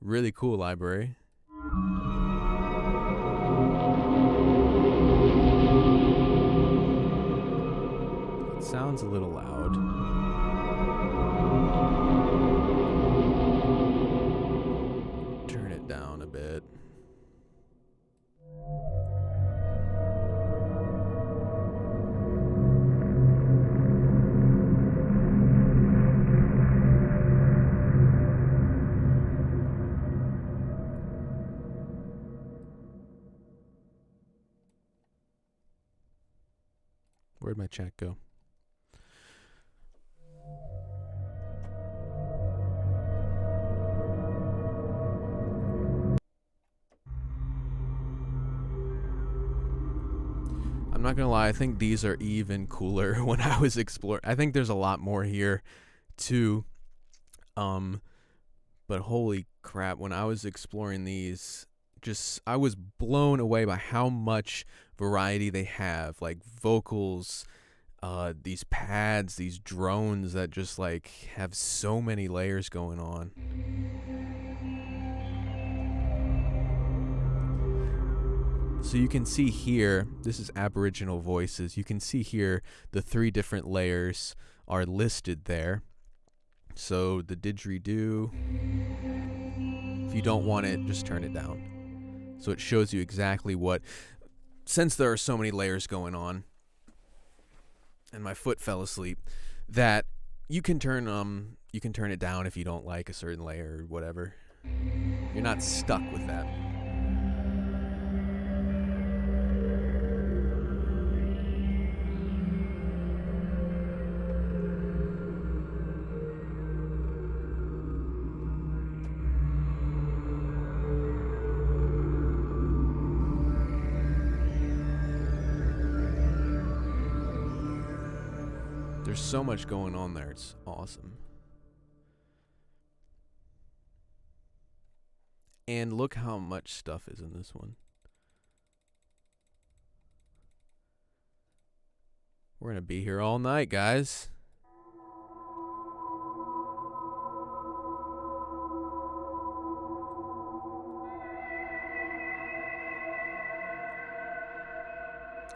Really cool library. It sounds a little loud. Turn it down a bit. Where'd my chat go? I'm not gonna lie, I think these are even cooler when I was exploring. I think there's a lot more here too. But holy crap, when I was exploring these, I was blown away by how much variety they have, like vocals, these pads, these drones that just like have so many layers going on. So you can see here, this is Aboriginal voices. You can see here the 3 different layers are listed there. So the didgeridoo, if you don't want it, just turn it down. So it shows you exactly what, since there are so many layers going on, and my foot fell asleep, that you can turn it down if you don't like a certain layer or whatever. You're not stuck with that. There's so much going on there. It's awesome. And look how much stuff is in this one. We're going to be here all night, guys.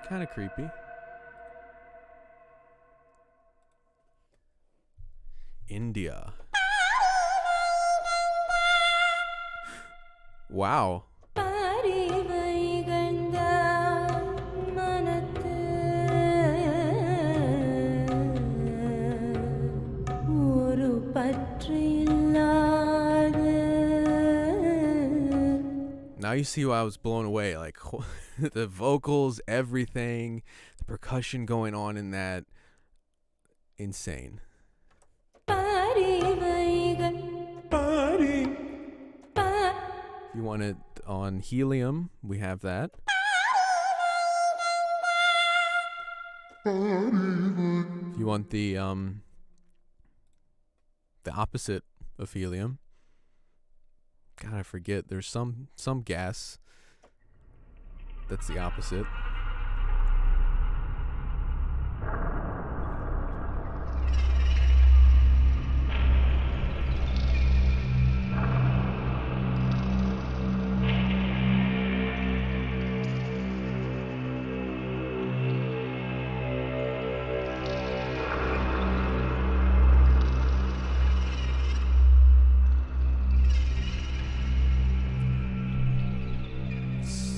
Kind of creepy. India. Wow. Now you see why I was blown away. Like the vocals, everything, the percussion going on in that. Insane. If you want it on helium, we have that. If you want the opposite of helium, God, I forget. There's some gas that's the opposite.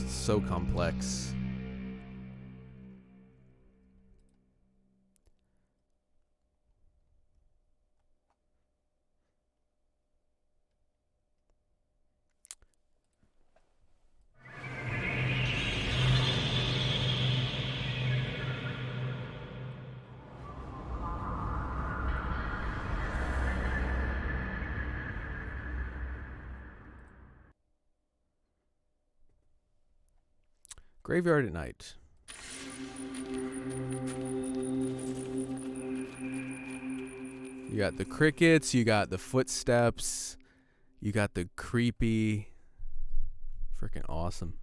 So complex. Graveyard at night. You got the crickets, you got the footsteps, you got the creepy. Freaking awesome.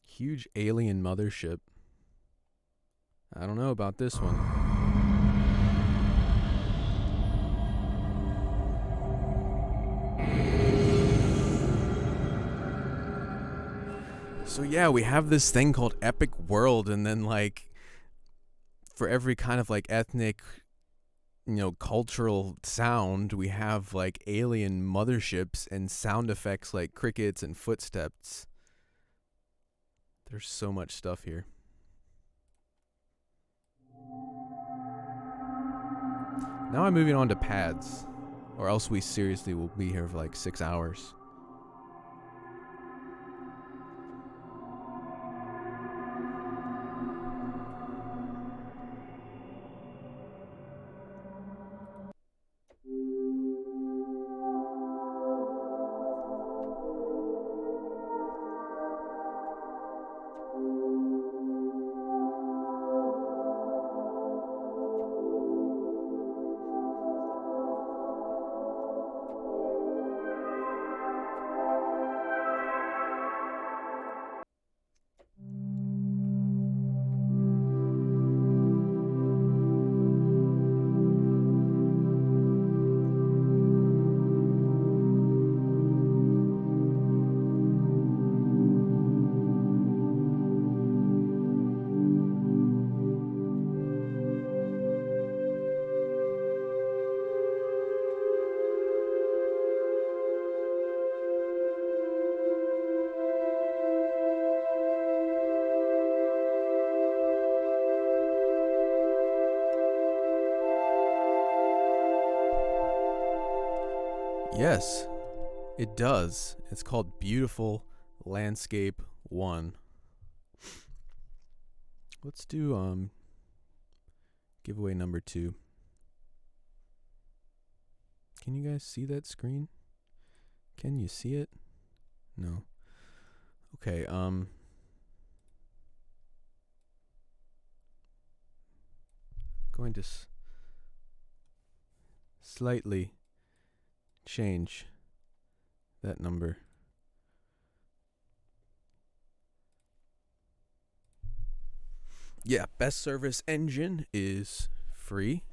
Huge alien mothership. I don't know about this one. So yeah, we have this thing called Epic World, and then like for every kind of like ethnic cultural sound. We have like alien motherships and sound effects like crickets and footsteps. There's so much stuff here. Now I'm moving on to pads, or else we seriously will be here for like 6 hours. Yes, it does. It's called Beautiful Landscape 1. Let's do giveaway number 2. Can you guys see that screen? Can you see it? No. Okay, going to slightly change that number. Yeah, best service engine is free.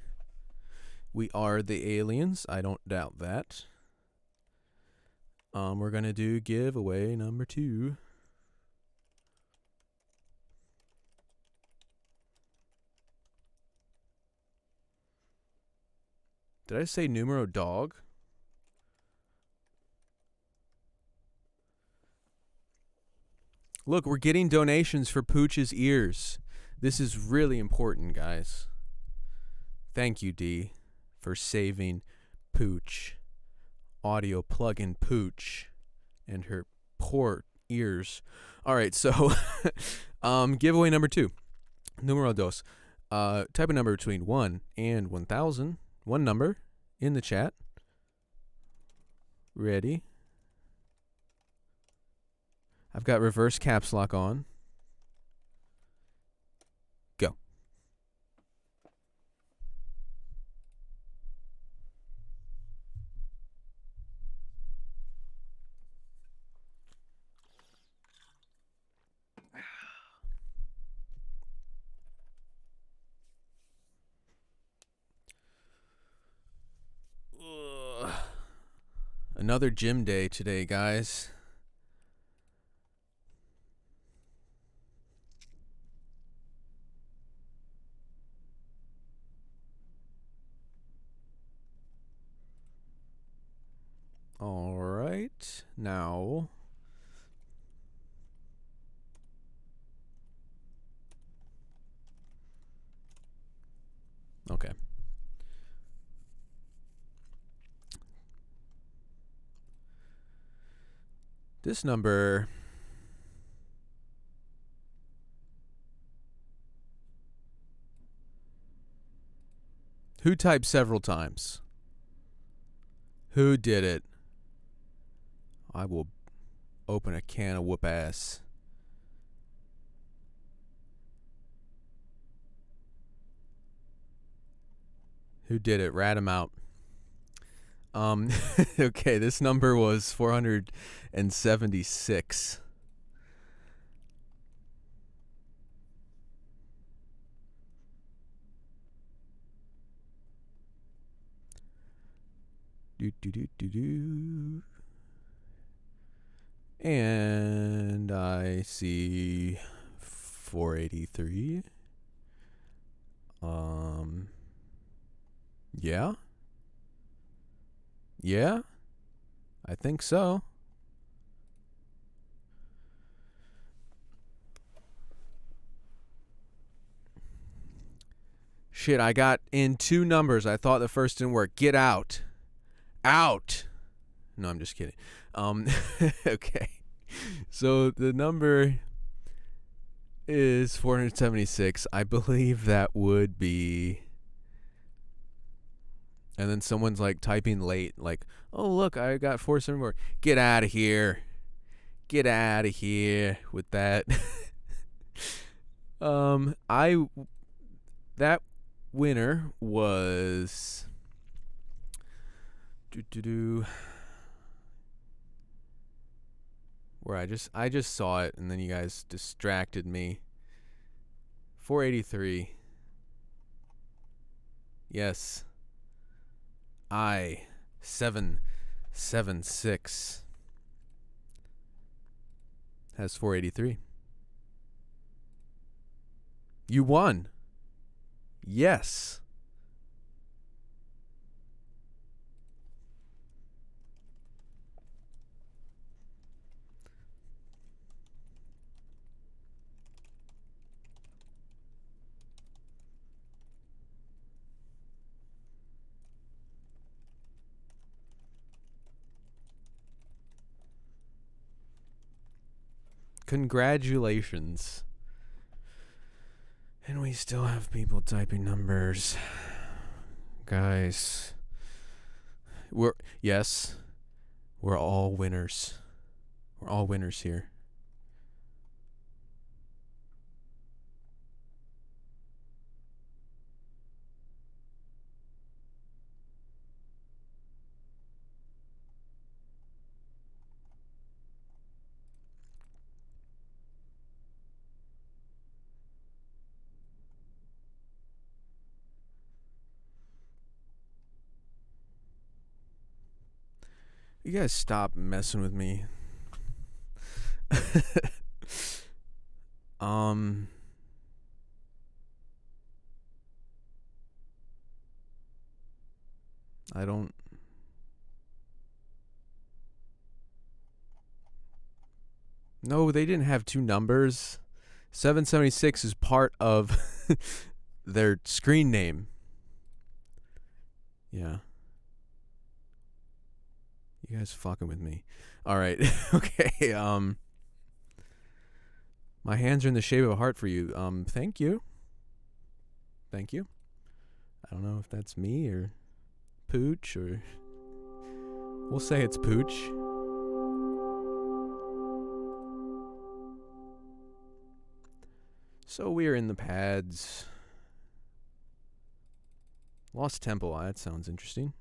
We are the aliens. I don't doubt that. We're gonna do giveaway number 2. Did I say numero dog? Look, we're getting donations for Pooch's ears. This is really important, guys. Thank you, D, for saving Pooch. Audio plug-in Pooch and her poor ears. All right, so giveaway number 2. Numero dos. Type a number between 1 and 1,000. One number in the chat. Ready? I've got reverse caps lock on. Go. Another gym day today, guys. All right, now okay. This number who typed several times? Who did it? I will open a can of whoop ass. Who did it? Rat him out. Okay, this number was 476. And I see 483. Yeah? Yeah? I think so. Shit, I got in 2 numbers. I thought the first didn't work. Get out. Out. No, I'm just kidding. Okay. So the number is 476. I believe that would be... And then someone's like typing late, like, oh, look, I got 474. Get out of here. Get out of here with that. That winner was where I just saw it and then you guys distracted me. 483. Yes. 776 has 483. You won. Yes. Congratulations. And we still have people typing numbers. Guys. We're all winners. We're all winners here. You guys stop messing with me. I don't... No, they didn't have 2 numbers. 776 is part of their screen name. Yeah. You guys fucking with me. All right. Okay. My hands are in the shape of a heart for you. Thank you. Thank you. I don't know if that's me or Pooch or... We'll say it's Pooch. So we are in the pads. Lost Temple. That sounds interesting.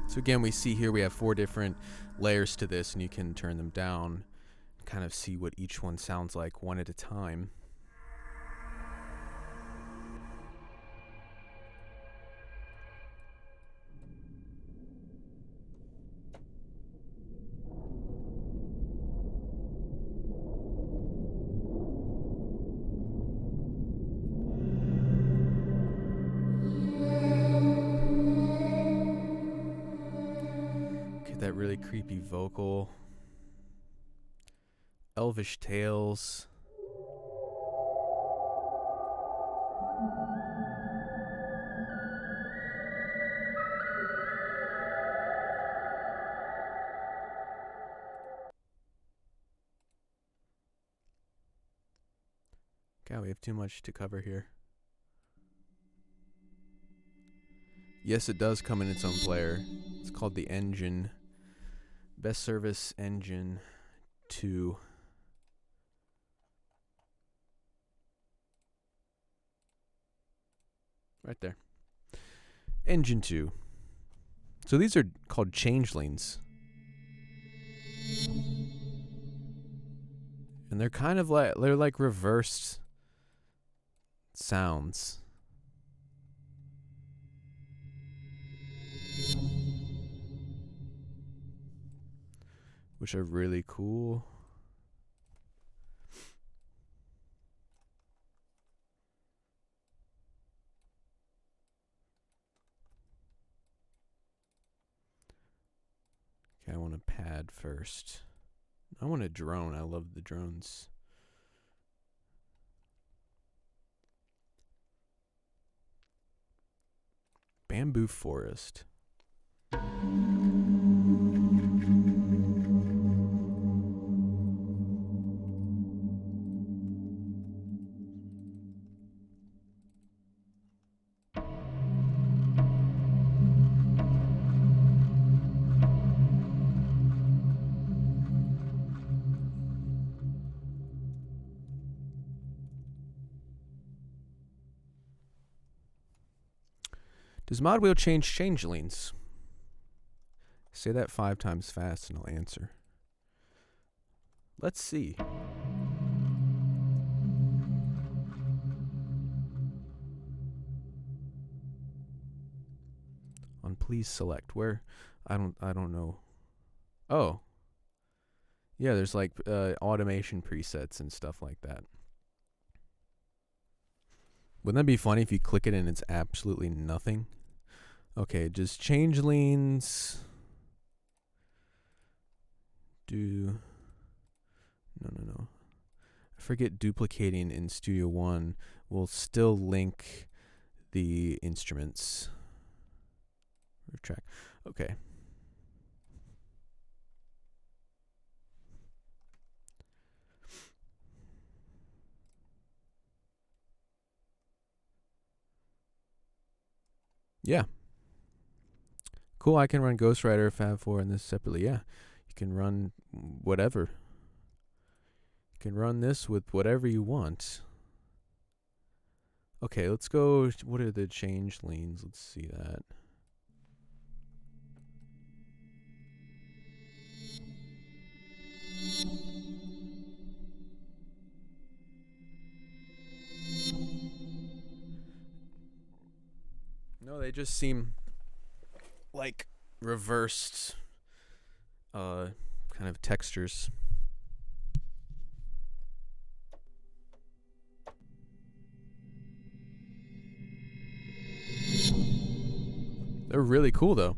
So again, we see here we have 4 different layers to this, and you can turn them down, kind of see what each one sounds like one at a time. That really creepy vocal. Elvish tales. God, we have too much to cover here. Yes, it does come in its own player. It's called the Engine. Best Service Engine 2. Right there. Engine 2. So these are called changelings. And they're kind of like, they're like reversed sounds. Which are really cool. Okay, I want a pad first. I want a drone. I love the drones. Bamboo forest. Does mod wheel change changelings? Say that 5 times fast and I'll answer. Let's see. On please select where I don't know. Oh. Yeah, there's like automation presets and stuff like that. Wouldn't that be funny if you click it and it's absolutely nothing? Okay, just changelings. No. I forget duplicating in Studio One will still link the instruments. Track. Okay. Yeah. Cool, I can run Ghostwriter, Fab4, and this separately. Yeah. You can run whatever. You can run this with whatever you want. Okay, let's go. What are the changelings? Let's see that. No, they just seem like reversed kind of textures. They're really cool though.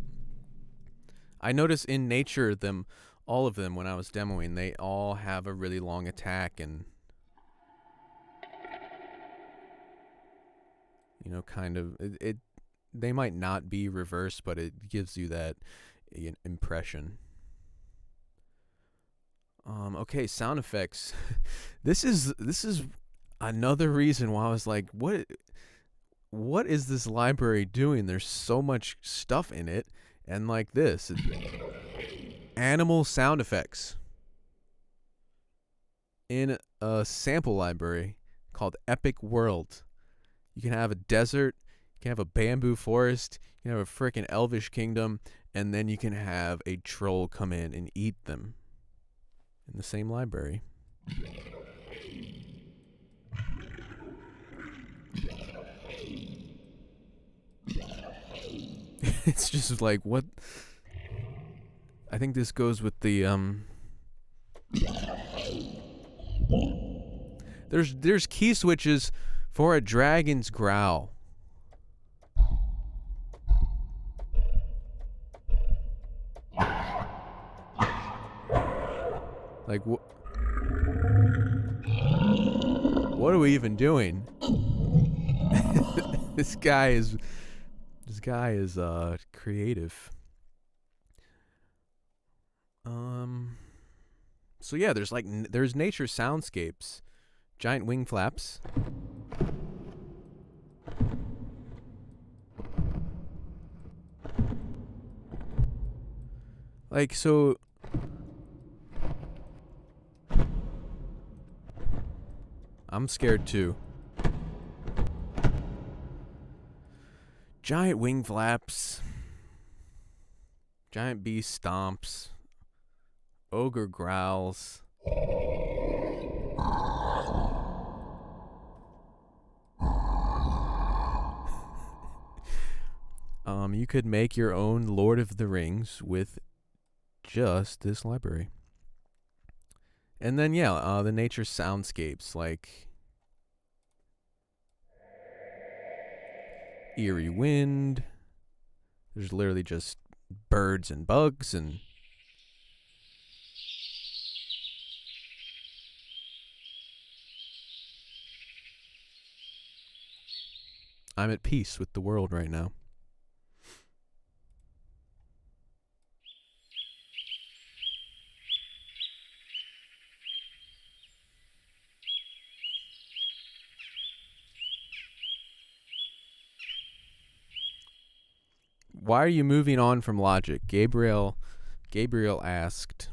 I notice in nature all of them when I was demoing, they all have a really long attack and kind of it they might not be reversed, but it gives you that impression. Okay, sound effects. This is another reason why I was like, what is this library doing? There's so much stuff in it, and like this, animal sound effects in a sample library called Epic World. You can have a desert, you can have a bamboo forest, you can have a frickin' elvish kingdom, and then you can have a troll come in and eat them in the same library. It's just like, what? I think this goes with the there's key switches for a dragon's growl. Like, what are we even doing? This guy is creative. So yeah, there's nature soundscapes, giant wing flaps. Like, so I'm scared too. Giant wing flaps, giant beast stomps, ogre growls, You could make your own Lord of the Rings with just this library. And then, yeah, the nature soundscapes, like eerie wind. There's literally just birds and bugs, and I'm at peace with the world right now. Why are you moving on from Logic? Gabriel asked.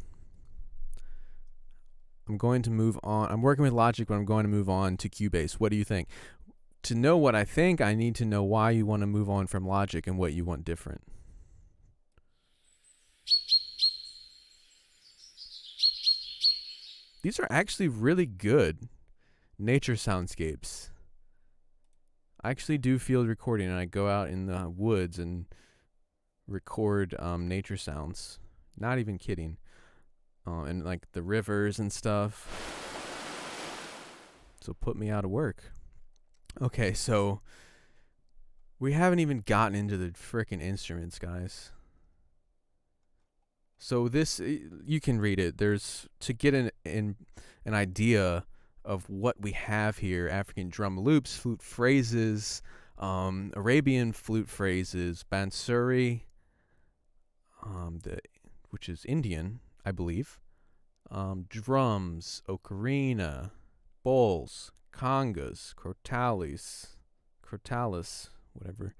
I'm going to move on. I'm working with Logic, but I'm going to move on to Cubase. What do you think? To know what I think, I need to know why you want to move on from Logic and what you want different. These are actually really good nature soundscapes. I actually do field recording, and I go out in the woods and record nature sounds. Not even kidding. And like the rivers and stuff. So put me out of work. Okay, so we haven't even gotten into the frickin' instruments, guys. So this, you can read it. There's, to get an idea of what we have here: African drum loops, flute phrases, Arabian flute phrases, bansuri, which is Indian, I believe, drums, ocarina, bowls, congas, crotalis, whatever.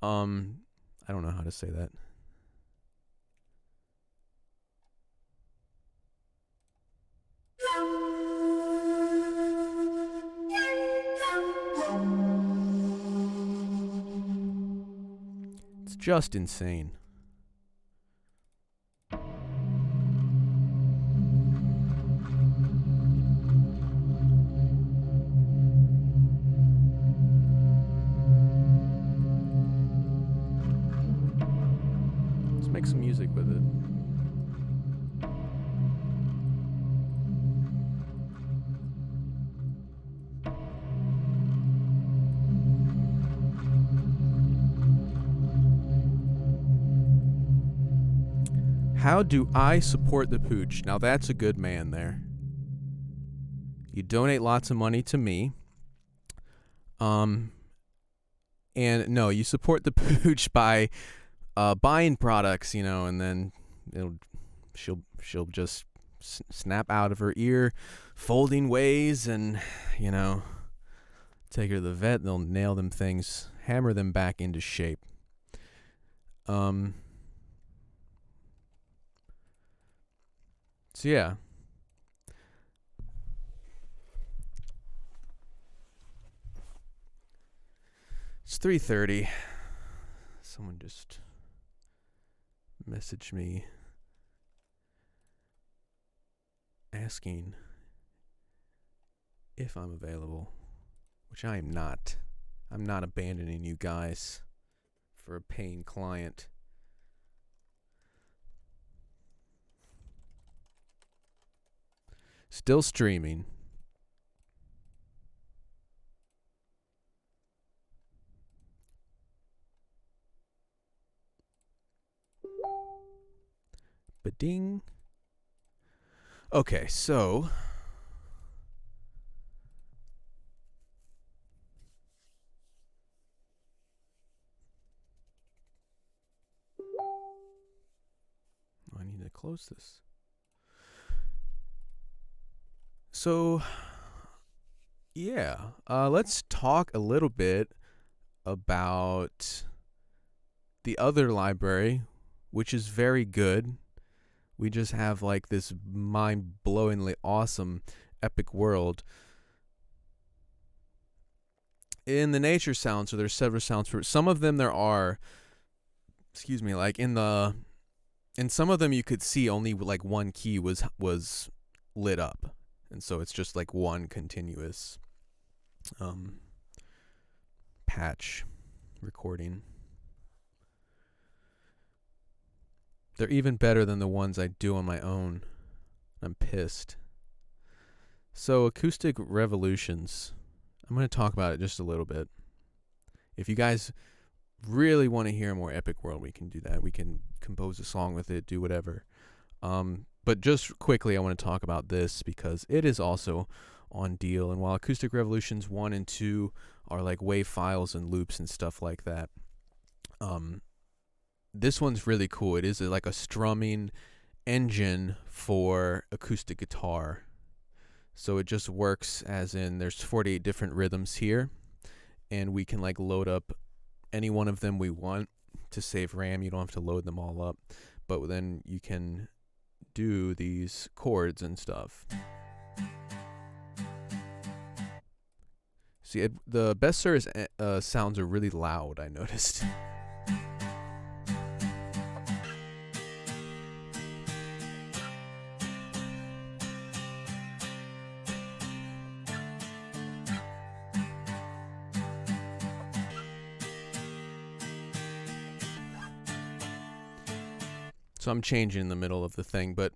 I don't know how to say that. It's just insane. Let's make some music with it. How do I support the pooch? Now that's a good man there. You donate lots of money to me. And no, you support the pooch by buying products, and then she'll just snap out of her ear folding ways, and take her to the vet. They'll nail them things, hammer them back into shape. So yeah. It's 3:30. Someone just messaged me asking if I'm available, which I am not. I'm not abandoning you guys for a paying client. Still streaming. Ba-ding. Okay, so I need to close this. So, yeah, let's talk a little bit about the other library, which is very good. We just have like this mind-blowingly awesome epic world. In the nature sounds, so there's several sounds for some of them. There are, like in some of them you could see only like one key was lit up. And so it's just like one continuous patch recording. They're even better than the ones I do on my own. I'm pissed. So Acoustic Revolutions, I'm going to talk about it just a little bit. If you guys really want to hear a more epic world, we can do that. We can compose a song with it, do whatever. But just quickly, I want to talk about this because it is also on deal. And while Acoustic Revolutions 1 and 2 are like WAV files and loops and stuff like that, this one's really cool. It is like a strumming engine for acoustic guitar. So it just works as in there's 48 different rhythms here, and we can like load up any one of them we want to save RAM. You don't have to load them all up, but then you can do these chords and stuff. See, the best service sounds are really loud, I noticed. So I'm changing in the middle of the thing, but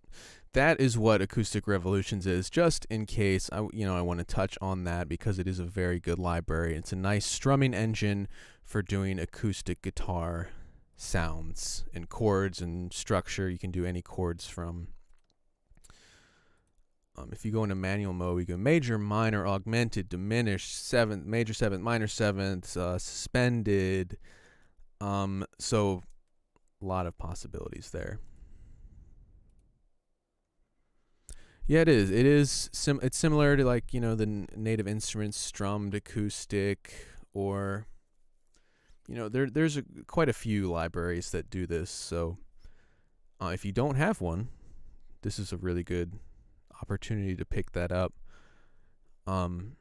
that is what Acoustic Revolutions is, just in case I want to touch on that because it is a very good library. It's a nice strumming engine for doing acoustic guitar sounds and chords and structure. You can do any chords from. If you go into manual mode, we go major, minor, augmented, diminished, seventh, major seventh, minor seventh, suspended. So a lot of possibilities there. Yeah, it is. It's similar to like, the native instruments, strummed, acoustic, or there's quite a few libraries that do this. So if you don't have one, this is a really good opportunity to pick that up. And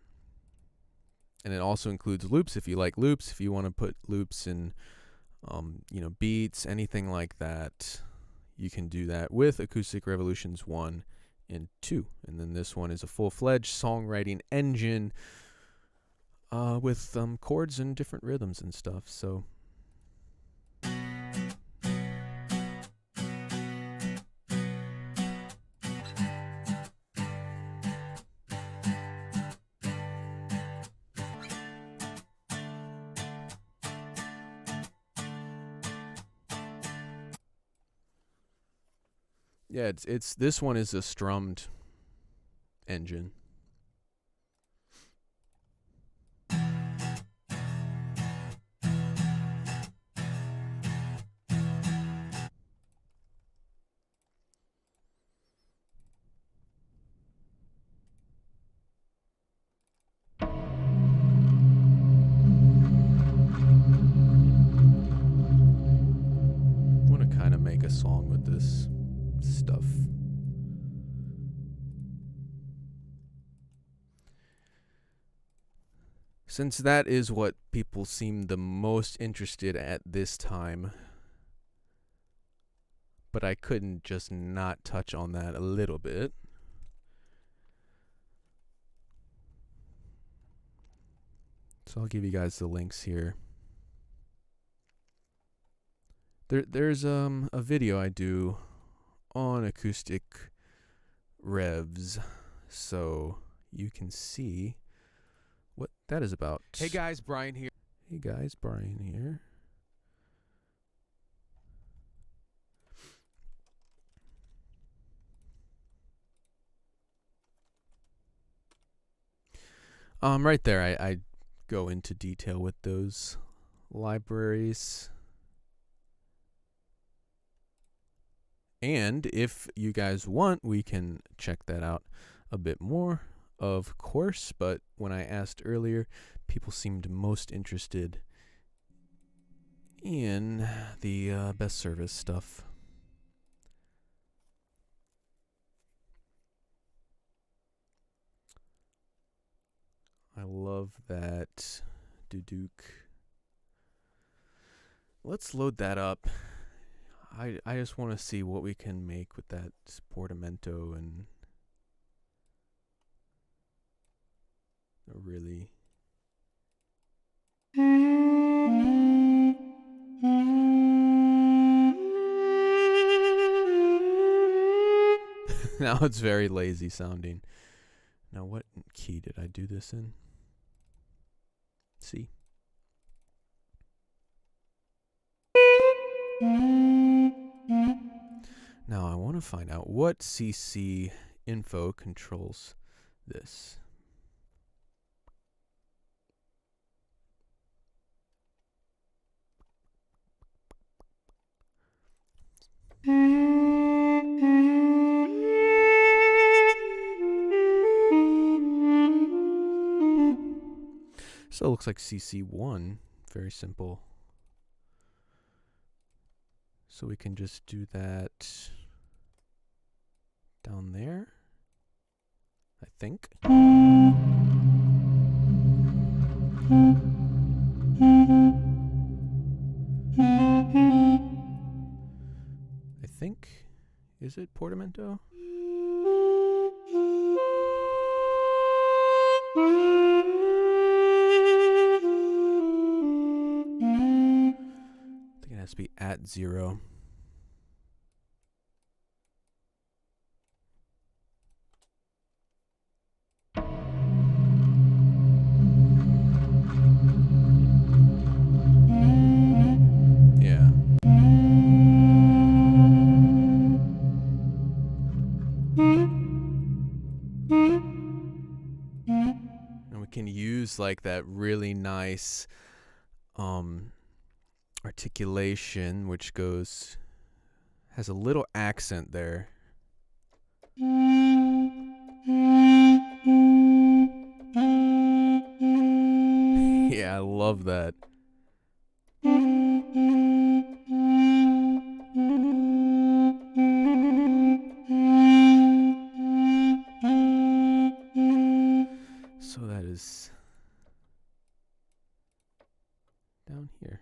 it also includes loops if you like loops, if you want to put loops in beats, anything like that, you can do that with Acoustic Revolutions 1 and 2. And then this one is a full-fledged songwriting engine with chords and different rhythms and stuff. So yeah, it's this one is a strummed engine. I want to kind of make a song with this stuff. Since that is what people seem the most interested at this time, but I couldn't just not touch on that a little bit. So I'll give you guys the links here. There's a video I do on Acoustic Revs, so you can see what that is about. Hey guys, Brian here. Right there, I go into detail with those libraries. And if you guys want, we can check that out a bit more, of course. But when I asked earlier, people seemed most interested in the best service stuff. I love that Duduk. Let's load that up. I just want to see what we can make with that portamento and a really now it's very lazy sounding. Now what key did I do this in? C. Now I want to find out what CC info controls this. So it looks like CC1, very simple. So we can just do that down there, I think. I think. Is it portamento? I think it has to be at 0. Yeah. And we can use like that really nice articulation, which has a little accent there. Yeah, I love that. So that is down here.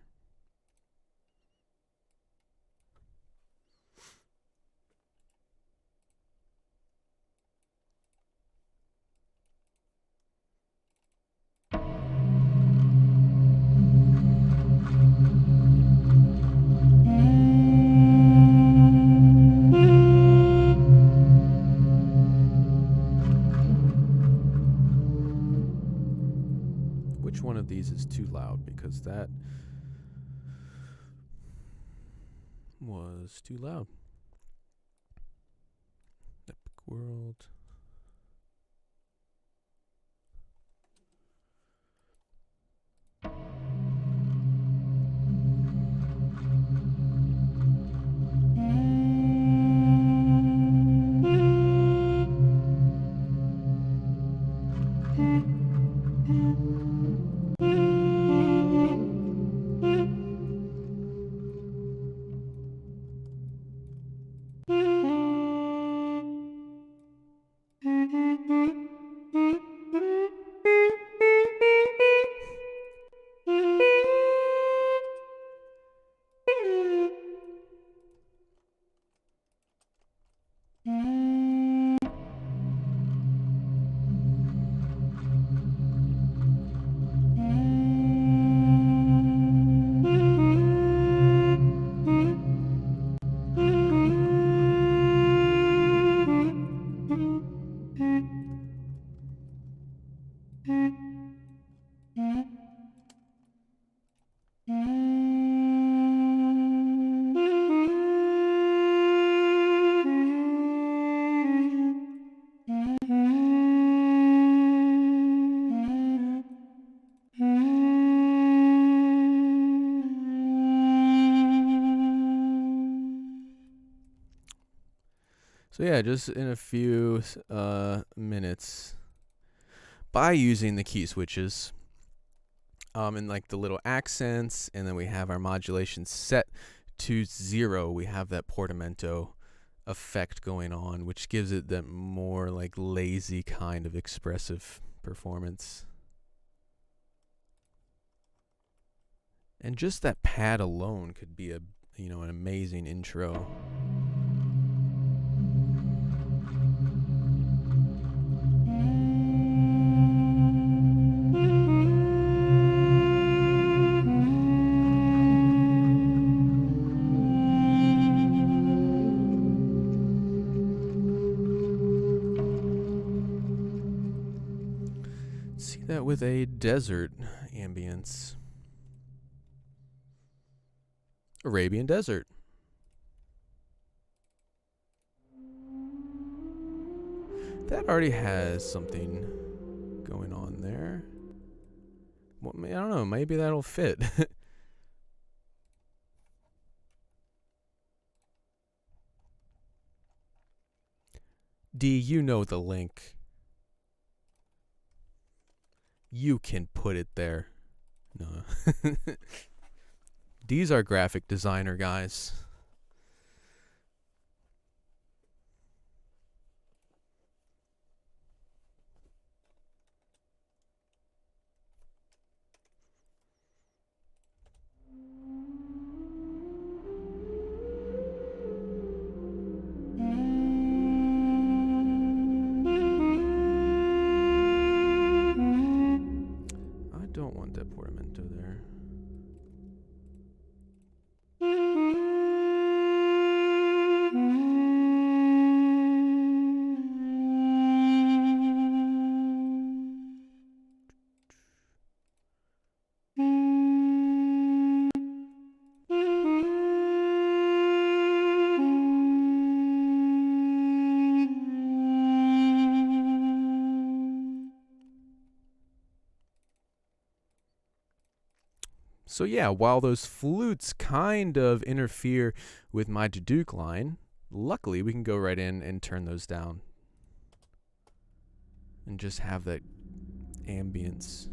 Which one of these is too loud? Because that was too loud. Epic World. So yeah, just in a few minutes, by using the key switches, and like the little accents, and then we have our modulation set to 0, we have that portamento effect going on, which gives it that more like lazy kind of expressive performance. And just that pad alone could be an amazing intro. See that with a desert ambience. Arabian Desert. That already has something going on there. Well, I don't know, maybe that'll fit. D, you know the link. You can put it there. No. D's our graphic designer, guys. I don't want that portamento there. So yeah, while those flutes kind of interfere with my Duke line, luckily we can go right in and turn those down. And just have that ambience.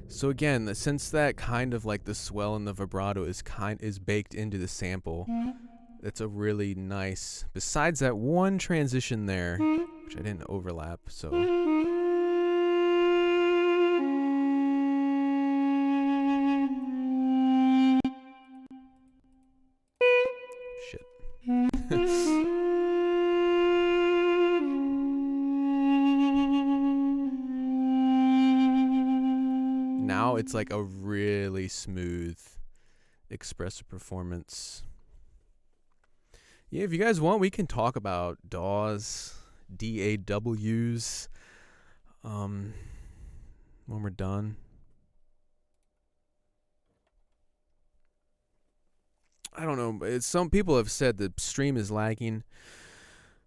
So again, since that kind of like the swell and the vibrato is baked into the sample, it's a really nice. Besides that one transition there, which I didn't overlap, so. Shit. Now it's like a really smooth, expressive performance. Yeah, if you guys want, we can talk about DAWs, DAWs, when we're done. I don't know. Some people have said the stream is lagging.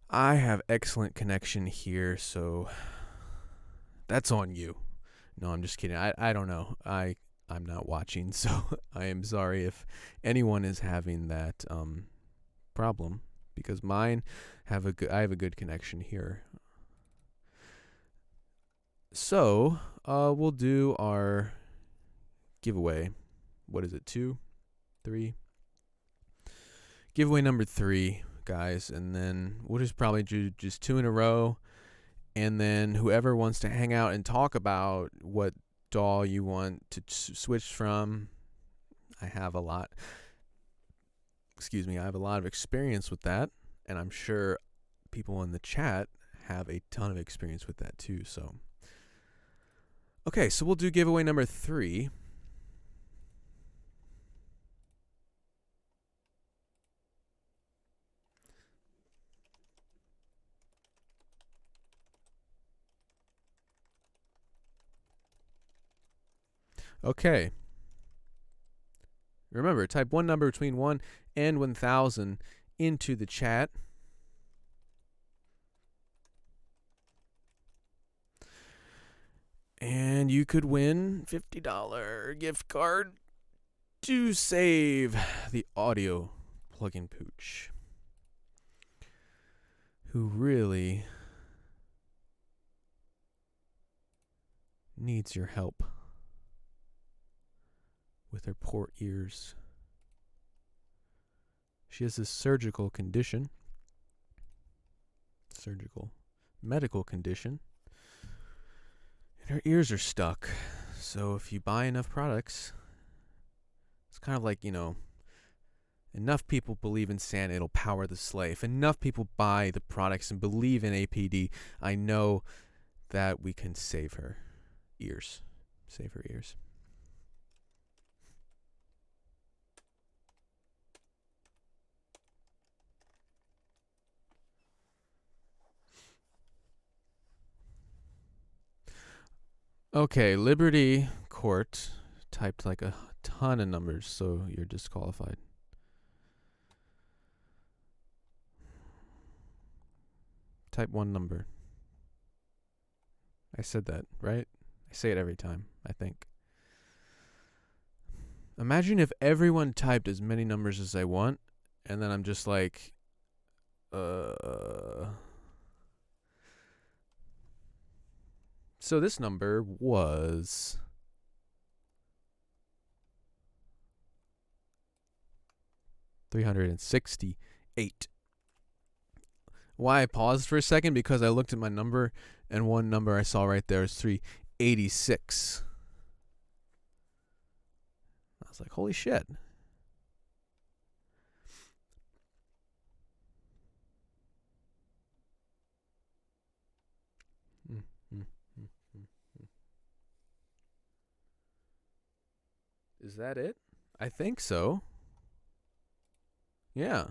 I have excellent connection here, so that's on you. No, I'm just kidding. I don't know. I'm not watching, so I am sorry if anyone is having that problem, because I have a good connection here. So we'll do our giveaway. What is it? 2, 3. Giveaway number 3, guys, and then we'll just probably do just 2 in a row. And then whoever wants to hang out and talk about what DAW you want to switch from, I have a lot of experience with that, and I'm sure people in the chat have a ton of experience with that too. So, okay, so we'll do giveaway number 3. Okay. Remember, type one number between 1 and 1,000 into the chat. And you could win $50 gift card to save the audio plugin pooch, who really needs your help with her poor ears. She has this medical condition, and her ears are stuck. So if you buy enough products, it's kind of like, enough people believe in Santa, it'll power the sleigh. If enough people buy the products and believe in APD, I know that we can save her ears. Safer ears. Okay, Liberty Court typed like a ton of numbers, so you're disqualified. Type one number. I said that, right? I say it every time, I think. Imagine if everyone typed as many numbers as they want, and then I'm just like, So this number was 368. Why I paused for a second, because I looked at my number, and one number I saw right there is 386. I was like, holy shit. Is that it? I think so. Yeah.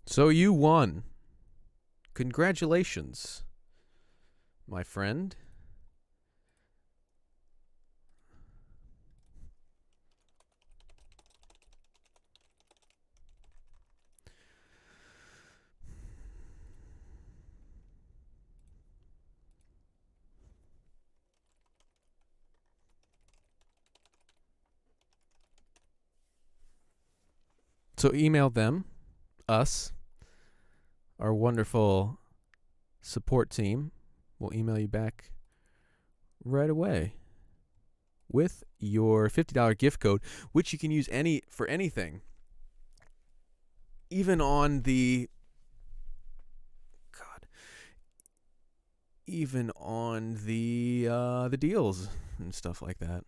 So you won. Congratulations, my friend. So email them, us, our wonderful support team. We'll email you back right away with your $50 gift code, which you can use for anything. Even on the the deals and stuff like that.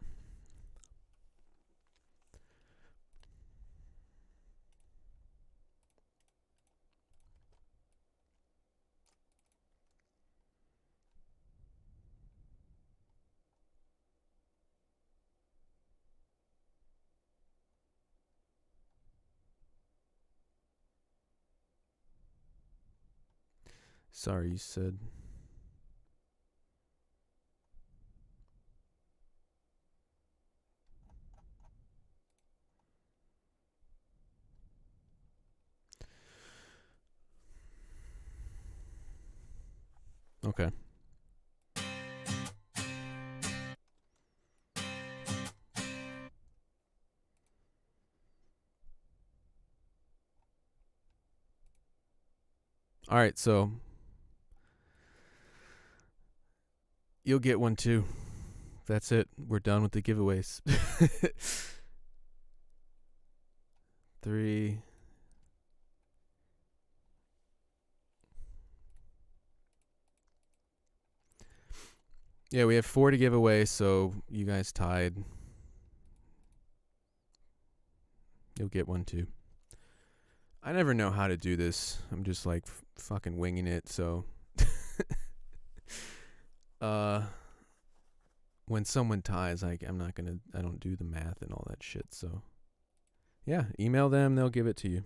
Sorry, you said. Okay. All right, so you'll get one too. That's it. We're done with the giveaways. 3. Yeah, we have 4 to give away, so you guys tied. You'll get one too. I never know how to do this. I'm just like fucking winging it, so when someone ties, I don't do the math and all that shit, so yeah, email them, they'll give it to you.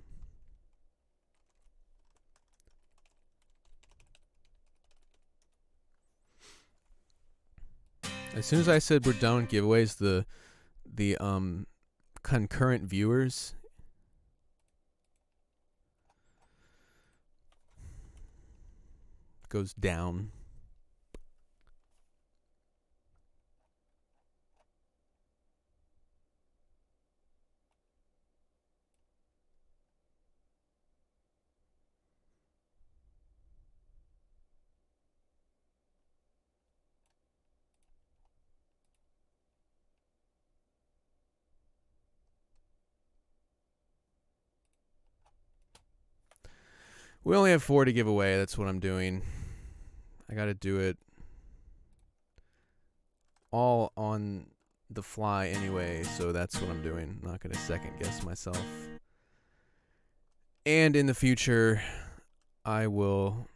As soon as I said we're done with giveaways, the concurrent viewers goes down. We only have 4 to give away. That's what I'm doing. I got to do it all on the fly anyway, so that's what I'm doing. I'm not going to second guess myself. And in the future, I will,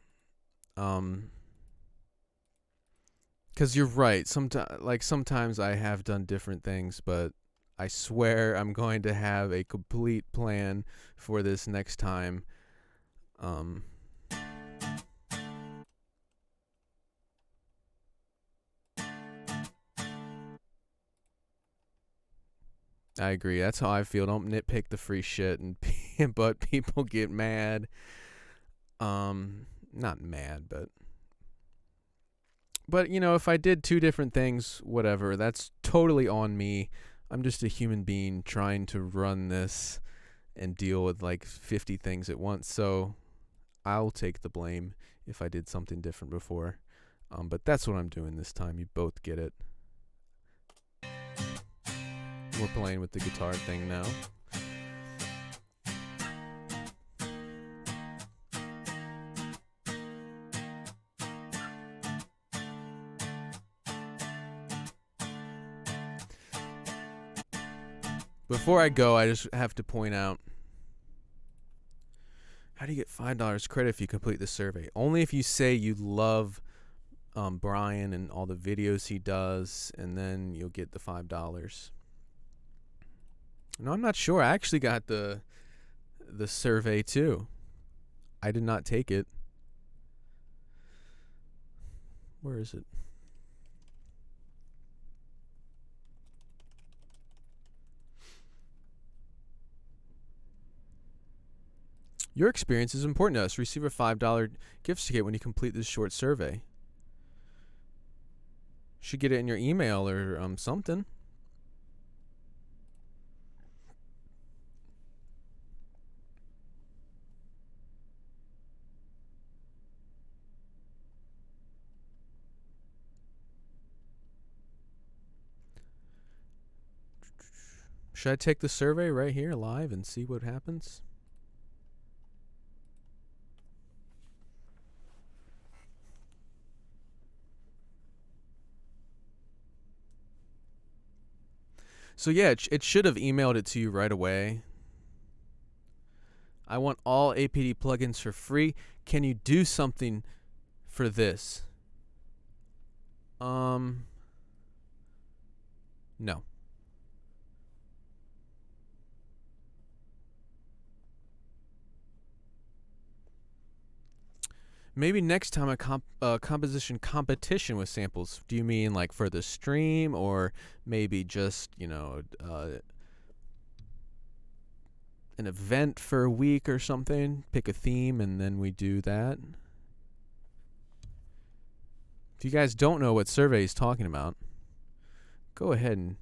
because you're right. Sometimes I have done different things, but I swear I'm going to have a complete plan for this next time. I agree. That's how I feel. Don't nitpick the free shit, and but people get mad. Not mad, but you know, if I did 2 different things, whatever, that's totally on me. I'm just a human being trying to run this and deal with like 50 things at once. So I'll take the blame if I did something different before. But that's what I'm doing this time. You both get it. We're playing with the guitar thing now. Before I go, I just have to point out, how do you get $5 credit if you complete the survey? Only if you say you love Brian and all the videos he does, and then you'll get the $5. No, I'm not sure. I actually got the survey too. I did not take it. Where is it? Your experience is important to us. Receive a $5 gift certificate when you complete this short survey. Should get it in your email or something. Should I take the survey right here live and see what happens? So yeah, it should have emailed it to you right away. I want all APD plugins for free. Can you do something for this? No. Maybe next time a composition competition with samples. Do you mean like for the stream, or maybe just, you know, an event for a week or something? Pick a theme and then we do that. If you guys don't know what survey is talking about, go ahead and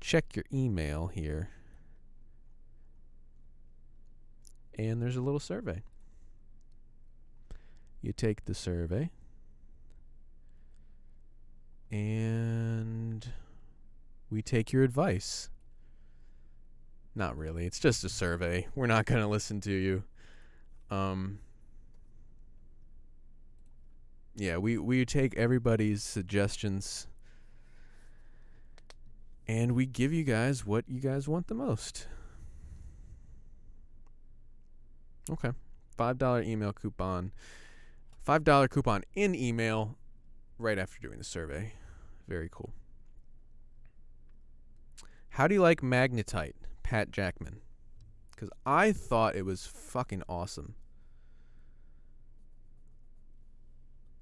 check your email here. And there's a little survey. You take the survey, and we take your advice. Not really. It's just a survey. We're not going to listen to you. Yeah, we take everybody's suggestions, and we give you guys what you guys want the most. Okay. $5 email coupon. $5 coupon in email right after doing the survey. Very cool. How do you like Magnetite, Pat Jackman? Because I thought it was fucking awesome.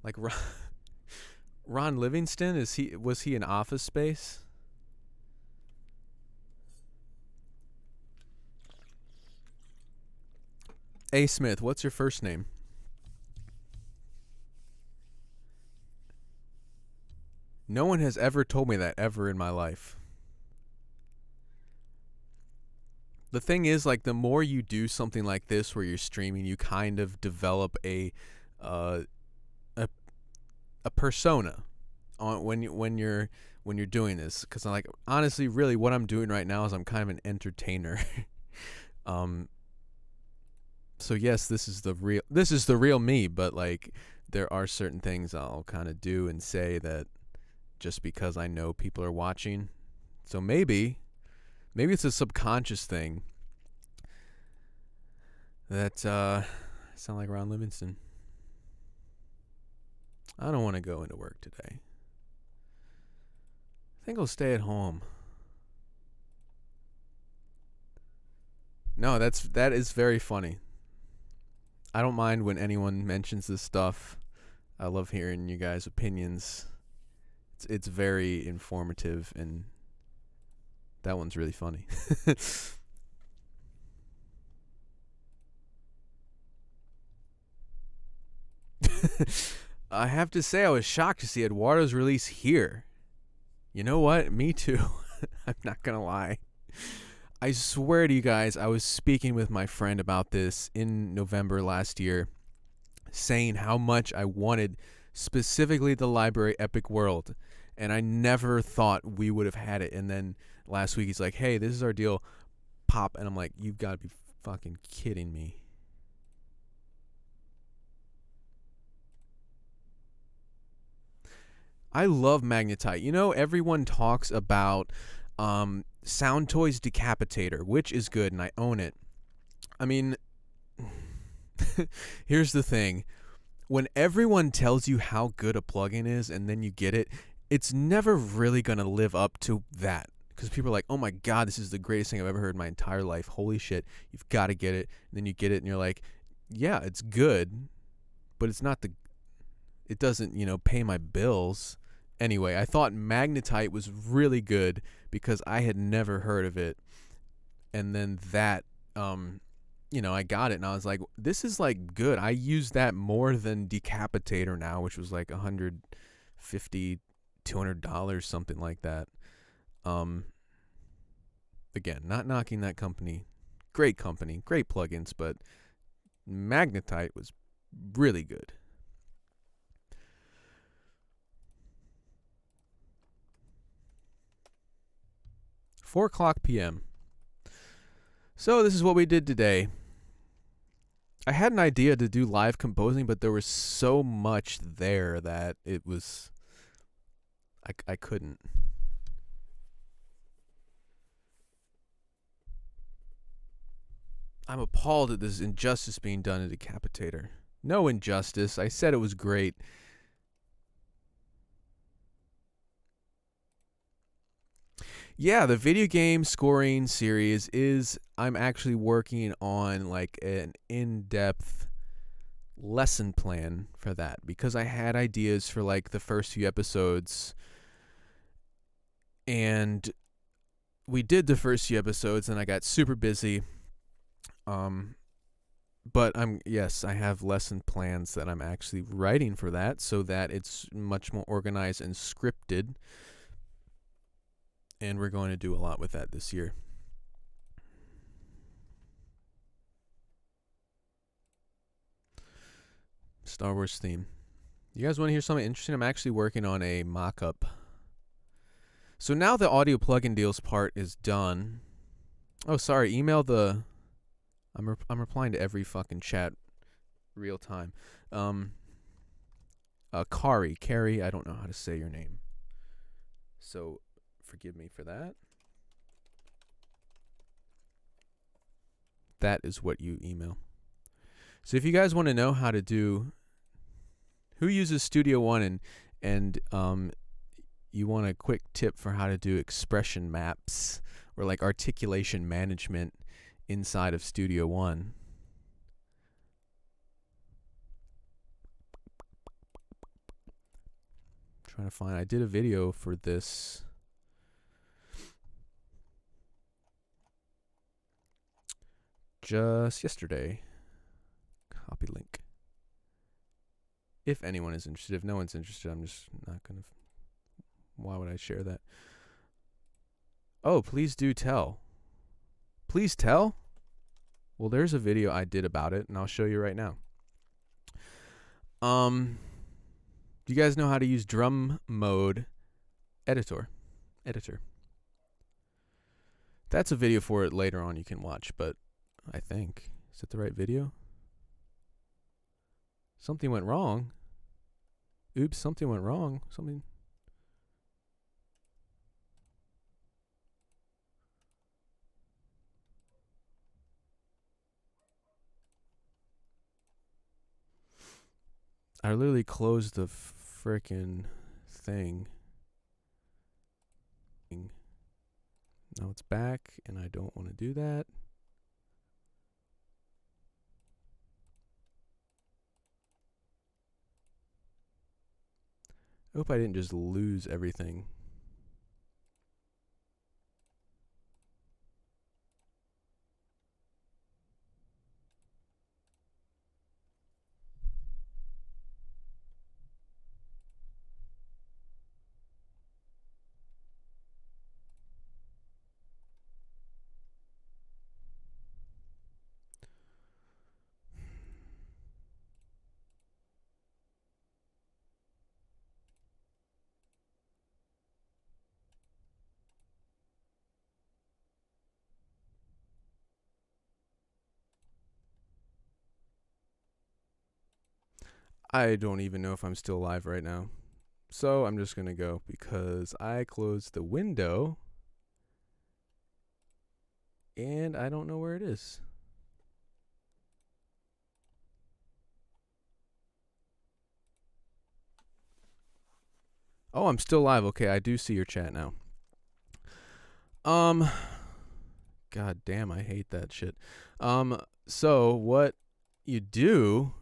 Like Ron Livingston, was he in Office Space? A. Smith, what's your first name? No one has ever told me that ever in my life. The thing is, like, the more you do something like this where you're streaming, you kind of develop a persona on when you're doing this. Because like, honestly, really, what I'm doing right now is I'm kind of an entertainer. So yes, this is the real me, but like there are certain things I'll kind of do and say that just because I know people are watching. So maybe it's a subconscious thing that I sound like Ron Livingston. I don't want to go into work today. I think I'll stay at home. No, that is very funny. I don't mind when anyone mentions this stuff. I love hearing you guys' opinions. It's very informative, and that one's really funny. I have to say I was shocked to see Eduardo's release here. You know what? Me too. I'm not going to lie. I swear to you guys, I was speaking with my friend about this in November last year, saying how much I wanted specifically the library Epic World, and I never thought we would have had it. And then last week he's like, hey, this is our deal, pop. And I'm like, you've got to be fucking kidding me. I love Magnetite. You know, everyone talks about Sound Toys Decapitator, which is good, and I own it. I mean, here's the thing. When everyone tells you how good a plugin is and then you get it, it's never really going to live up to that. Because people are like, oh my God, this is the greatest thing I've ever heard in my entire life. Holy shit, you've got to get it. And then you get it and you're like, yeah, it's good, but it's not it doesn't, pay my bills. Anyway, I thought Magnetite was really good because I had never heard of it. And then that, I got it and I was like, this is like good. I use that more than Decapitator now, which was like $150, $200, something like that. Again, not knocking that company. Great company, great plugins, but Magnetite was really good. Four o'clock p.m. So this is what we did today. I had an idea to do live composing, but there was so much there that it was I couldn't. I'm appalled at this injustice being done to Decapitator. No injustice. I said it was great. Yeah, the video game scoring series I'm actually working on like an in-depth lesson plan for that because I had ideas for like the first few episodes and we did the first few episodes and I got super busy. But I have lesson plans that I'm actually writing for that so that it's much more organized and scripted. And we're going to do a lot with that this year. Star Wars theme. You guys want to hear something interesting? I'm actually working on a mock-up. So now the audio plugin deals part is done. Oh, sorry. Email the... I'm replying to every fucking chat real time. Carrie, I don't know how to say your name. So... forgive me for that. That is what you email. So if you guys want to know how to do, who uses Studio One and you want a quick tip for how to do expression maps or like articulation management inside of Studio One. I'm trying to find. I did a video for this. Just yesterday. Copy link. If anyone is interested. If no one's interested, I'm just not going to... Why would I share that? Oh, please do tell. Please tell? Well, there's a video I did about it, and I'll show you right now. Do you guys know how to use drum mode editor? That's a video for it later on you can watch, but... I think. Is it the right video? Something went wrong. Oops, something went wrong. Something. I literally closed the frickin' thing. Now it's back, and I don't want to do that. I hope I didn't just lose everything. I don't even know if I'm still live right now. So I'm just going to go because I closed the window and I don't know where it is. Oh, I'm still live. Okay, I do see your chat now. God damn, I hate that shit. So what you do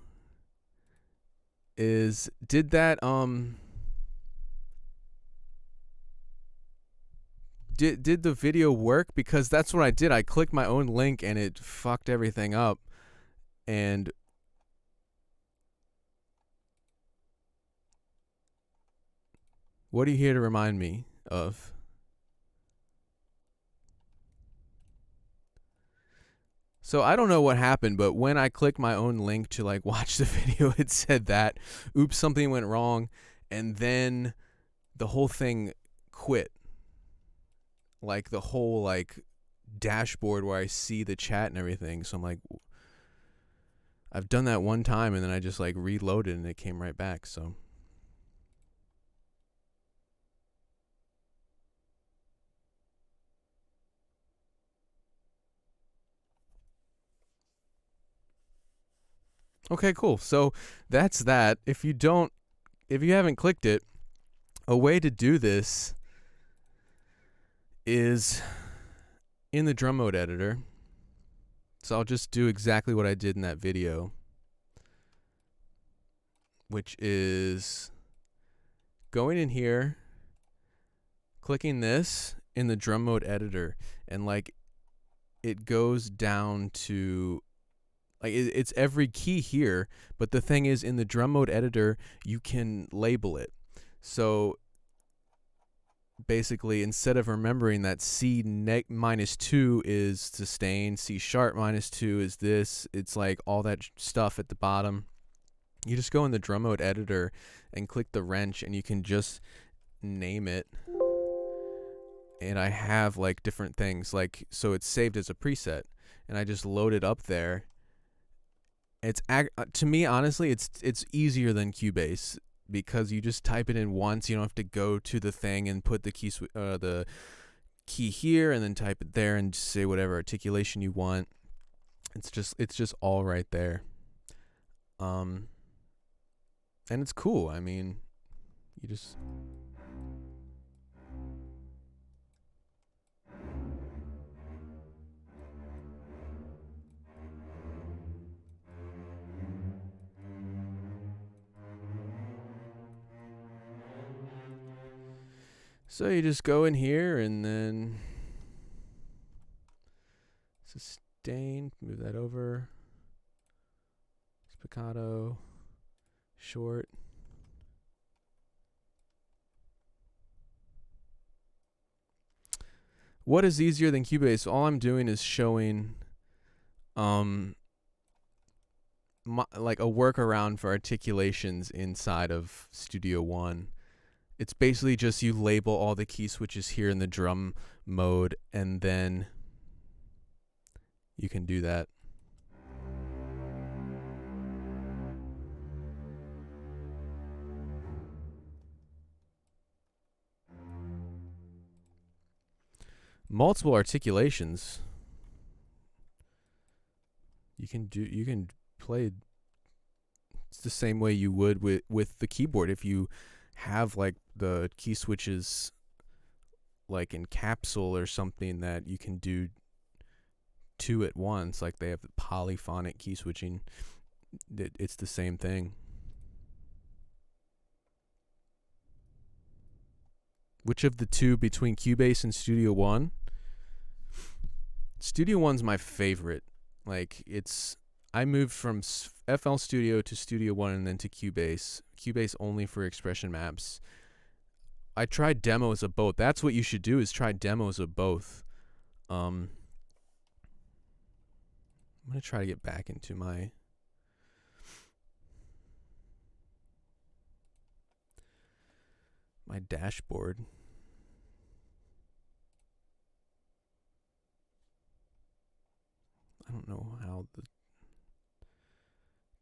is did the video work? Because that's what I did. I clicked my own link and it fucked everything up. And what are you here to remind me of? So I don't know what happened, but when I clicked my own link to like watch the video, it said that, oops, something went wrong, and then the whole thing quit. Like the whole like dashboard where I see the chat and everything. So I'm like, I've done that one time and then I just like reloaded and it came right back. So okay, cool. So that's that. If you haven't clicked it, a way to do this is in the drum mode editor. So I'll just do exactly what I did in that video, which is going in here, clicking this in the drum mode editor, and like it goes down to like it's every key here, but the thing is in the drum mode editor you can label it. So basically, instead of remembering that C -2 is sustain, C sharp -2 is this, it's like all that stuff at the bottom. You just go in the drum mode editor and click the wrench and you can just name it. And I have like different things, like, so it's saved as a preset and I just load it up there. It's to me, honestly, it's easier than Cubase because you just type it in once. You don't have to go to the thing and put the key here and then type it there and say whatever articulation you want. It's just all right there. And it's cool. I mean, you just go in here and then sustain, move that over, spiccato, short. What is easier than Cubase? All I'm doing is showing like a workaround for articulations inside of Studio One. It's basically just you label all the key switches here in the drum mode and then you can do that. multiple articulations. You can play the same way you would with the keyboard if you have like the key switches like in capsule or something that you can do two at once, like they have the polyphonic key switching. It's the same thing. Which of the two between Cubase and Studio One? Studio One's my favorite. Like, I moved from FL Studio to Studio One and then to Cubase. Cubase only for expression maps. I tried demos of both. That's what you should do, is try demos of both. I'm going to try to get back into my dashboard. I don't know how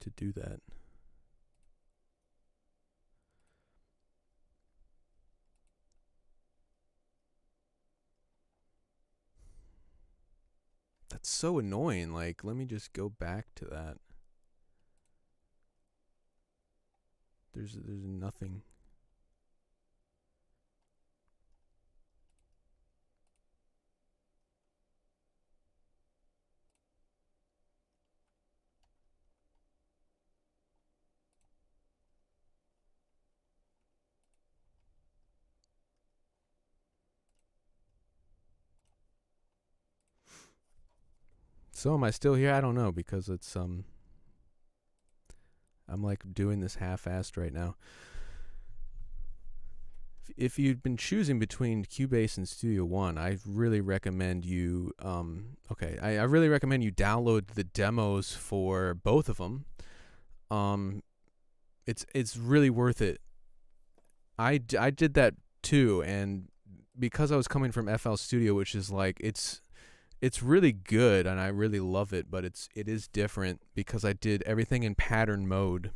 to do that. That's so annoying. Like, let me just go back to that. There's nothing. So am I still here? I don't know, because it's I'm like doing this half-assed right now. If you've been choosing between Cubase and Studio One, I really recommend you I really recommend you download the demos for both of them. It's really worth it. I did that too, and because I was coming from FL Studio, which is like it's really good and I really love it, but it is different because I did everything in pattern mode,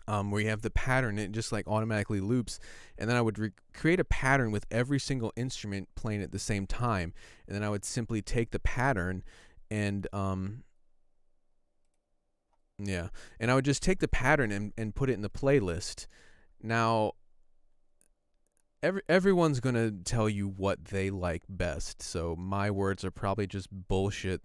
where you have the pattern, it just like automatically loops, and then I would create a pattern with every single instrument playing at the same time, and then I would simply take the pattern and and I would just take the pattern and put it in the playlist. Now, everyone's going to tell you what they like best, so my words are probably just bullshit,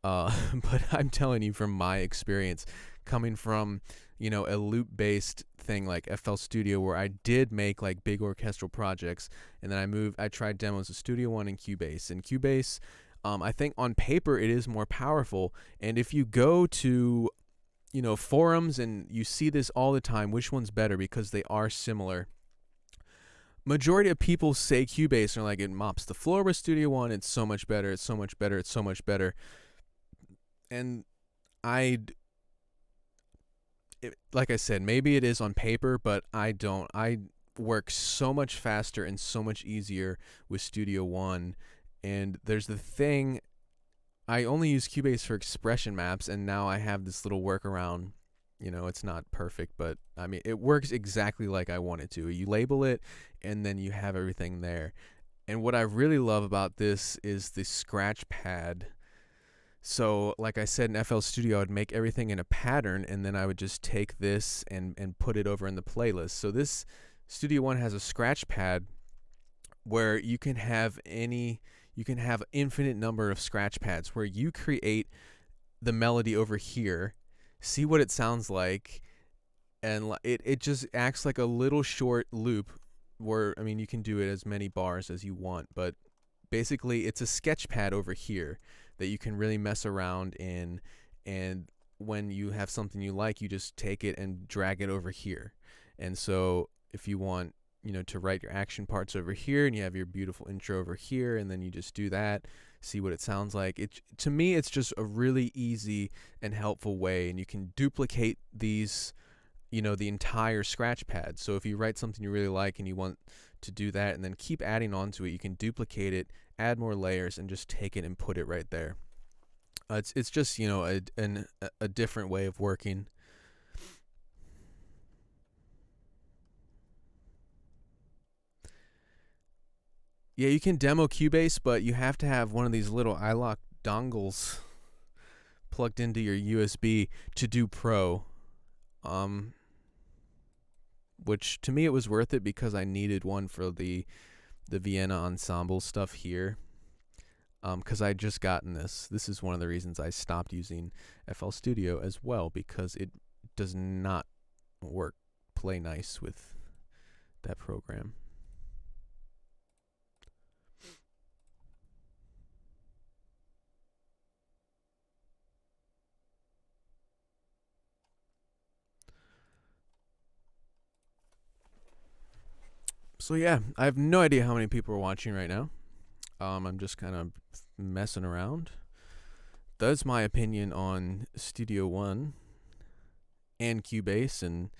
but I'm telling you from my experience, coming from, a loop-based thing like FL Studio, where I did make like big orchestral projects, and then I tried demos of Studio One and Cubase. And Cubase, I think on paper it is more powerful, and if you go to, forums, and you see this all the time, which one's better, because they are similar. Majority of people say Cubase are like, it mops the floor with Studio One. It's so much better. It's so much better. It's so much better. And like I said, maybe it is on paper, but I don't. I work so much faster and so much easier with Studio One. And there's the thing, I only use Cubase for expression maps, and now I have this little workaround. It's not perfect, but I mean, it works exactly like I want it to. You label it, and then you have everything there. And what I really love about this is the scratch pad. So, like I said, in FL Studio, I'd make everything in a pattern, and then I would just take this and put it over in the playlist. So this Studio One has a scratch pad where you can have infinite number of scratch pads, where you create the melody over here, see what it sounds like, and it just acts like a little short loop where, I mean, you can do it as many bars as you want, but basically it's a sketch pad over here that you can really mess around in, and when you have something you like, you just take it and drag it over here. And so if you want, to write your action parts over here, and you have your beautiful intro over here, and then you just do that, see what it sounds like. To me, it's just a really easy and helpful way, and you can duplicate these, the entire scratch pad. So if you write something you really like and you want to do that and then keep adding on to it, you can duplicate it, add more layers, and just take it and put it right there. It's just, a different way of working. Yeah, you can demo Cubase, but you have to have one of these little iLock dongles plugged into your USB to do Pro. Which to me it was worth it because I needed one for the Vienna ensemble stuff here. Because I just gotten this. This is one of the reasons I stopped using FL Studio as well, because it does not play nice with that program. So yeah, I have no idea how many people are watching right now. I'm just kind of messing around. That's my opinion on Studio One and Cubase, and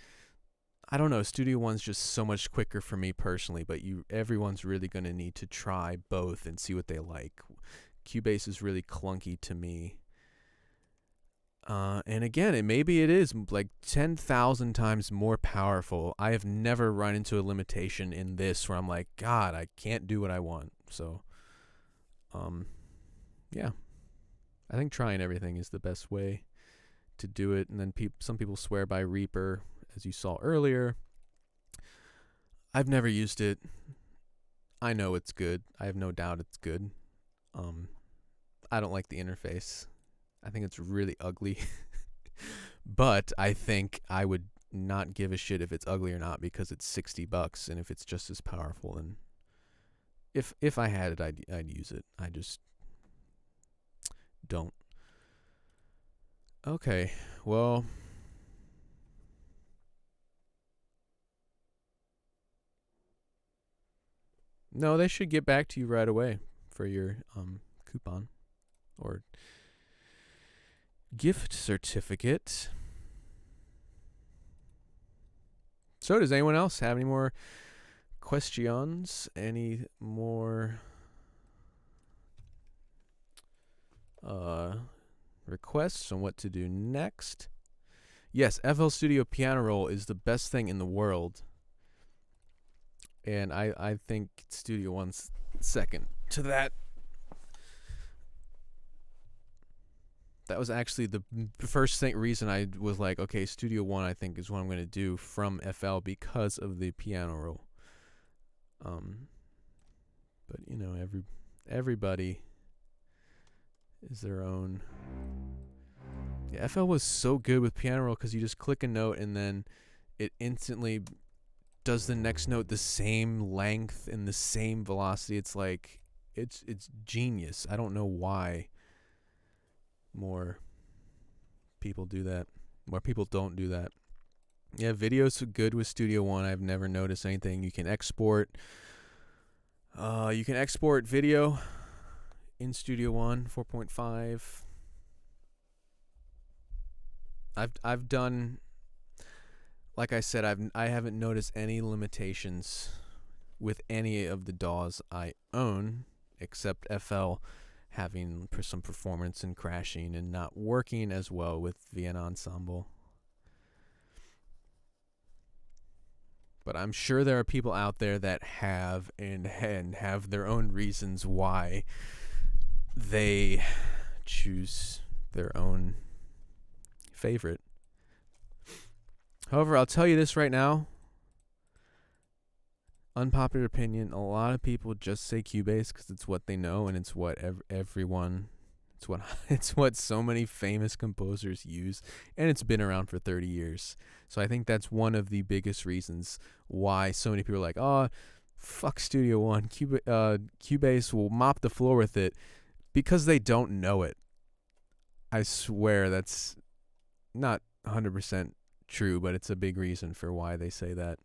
I don't know, Studio One's just so much quicker for me personally, but everyone's really going to need to try both and see what they like. Cubase is really clunky to me. And again, maybe it is like 10,000 times more powerful. I have never run into a limitation in this where I'm like, God, I can't do what I want. So, yeah, I think trying everything is the best way to do it. And then some people swear by Reaper, as you saw earlier. I've never used it. I know it's good. I have no doubt it's good. I don't like the interface. I think it's really ugly. But I think I would not give a shit if it's ugly or not, because it's $60, and if it's just as powerful, then if I had it, I'd use it. I just don't. Okay, well, no, they should get back to you right away for your coupon or gift certificate. So does anyone else have any more questions? Any more requests on what to do next? Yes, FL Studio Piano Roll is the best thing in the world. And I think Studio One's second to that. That was actually the first reason I was like, okay, Studio One I think is what I'm going to do from FL because of the piano roll. But you know, everybody is their own. Yeah, FL was so good with piano roll because you just click a note and then it instantly does the next note the same length and the same velocity. It's like it's genius. I don't know why more people do that. More people don't do that. Yeah, videos are good with Studio One. I've never noticed anything. You can export. You can export video in Studio One 4.5. I've done. Like I said, I haven't noticed any limitations with any of the DAWs I own, except FL having some performance and crashing and not working as well with Vienna Ensemble. But I'm sure there are people out there that have and have their own reasons why they choose their own favorite. However, I'll tell you this right now. Unpopular opinion, a lot of people just say Cubase because it's what they know and it's what everyone, it's what so many famous composers use, and it's been around for 30 years. So I think that's one of the biggest reasons why so many people are like, oh, fuck Studio One, Cubase will mop the floor with it, because they don't know it. I swear that's not 100% true, but it's a big reason for why they say that.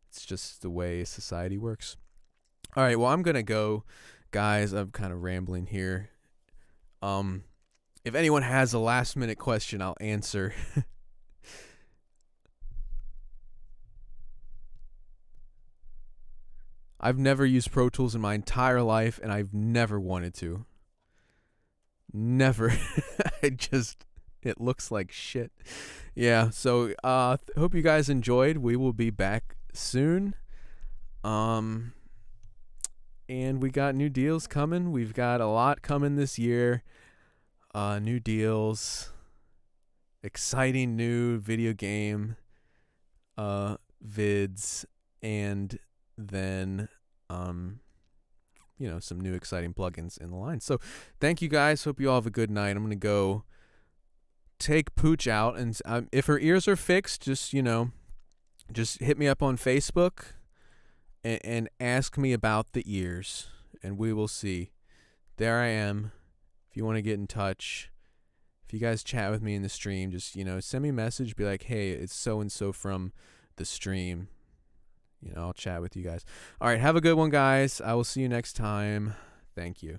It's just the way society works. All right, well, I'm going to go, guys. I'm kind of rambling here. If anyone has a last-minute question, I'll answer. I've never used Pro Tools in my entire life, and I've never wanted to. Never. It looks like shit. Yeah, so hope you guys enjoyed. We will be back soon. And we got new deals coming. We've got a lot coming this year. New deals, exciting new video game vids, and then some new exciting plugins in the line. So thank you guys. Hope you all have a good night. I'm gonna go take Pooch out, and if her ears are fixed, just hit me up on Facebook and ask me about the ears, and we will see. There I am. If you want to get in touch, if you guys chat with me in the stream, just send me a message, be like, hey, it's so and so from the stream. I'll chat with you guys. All right, have a good one, guys. I will see you next time. Thank you.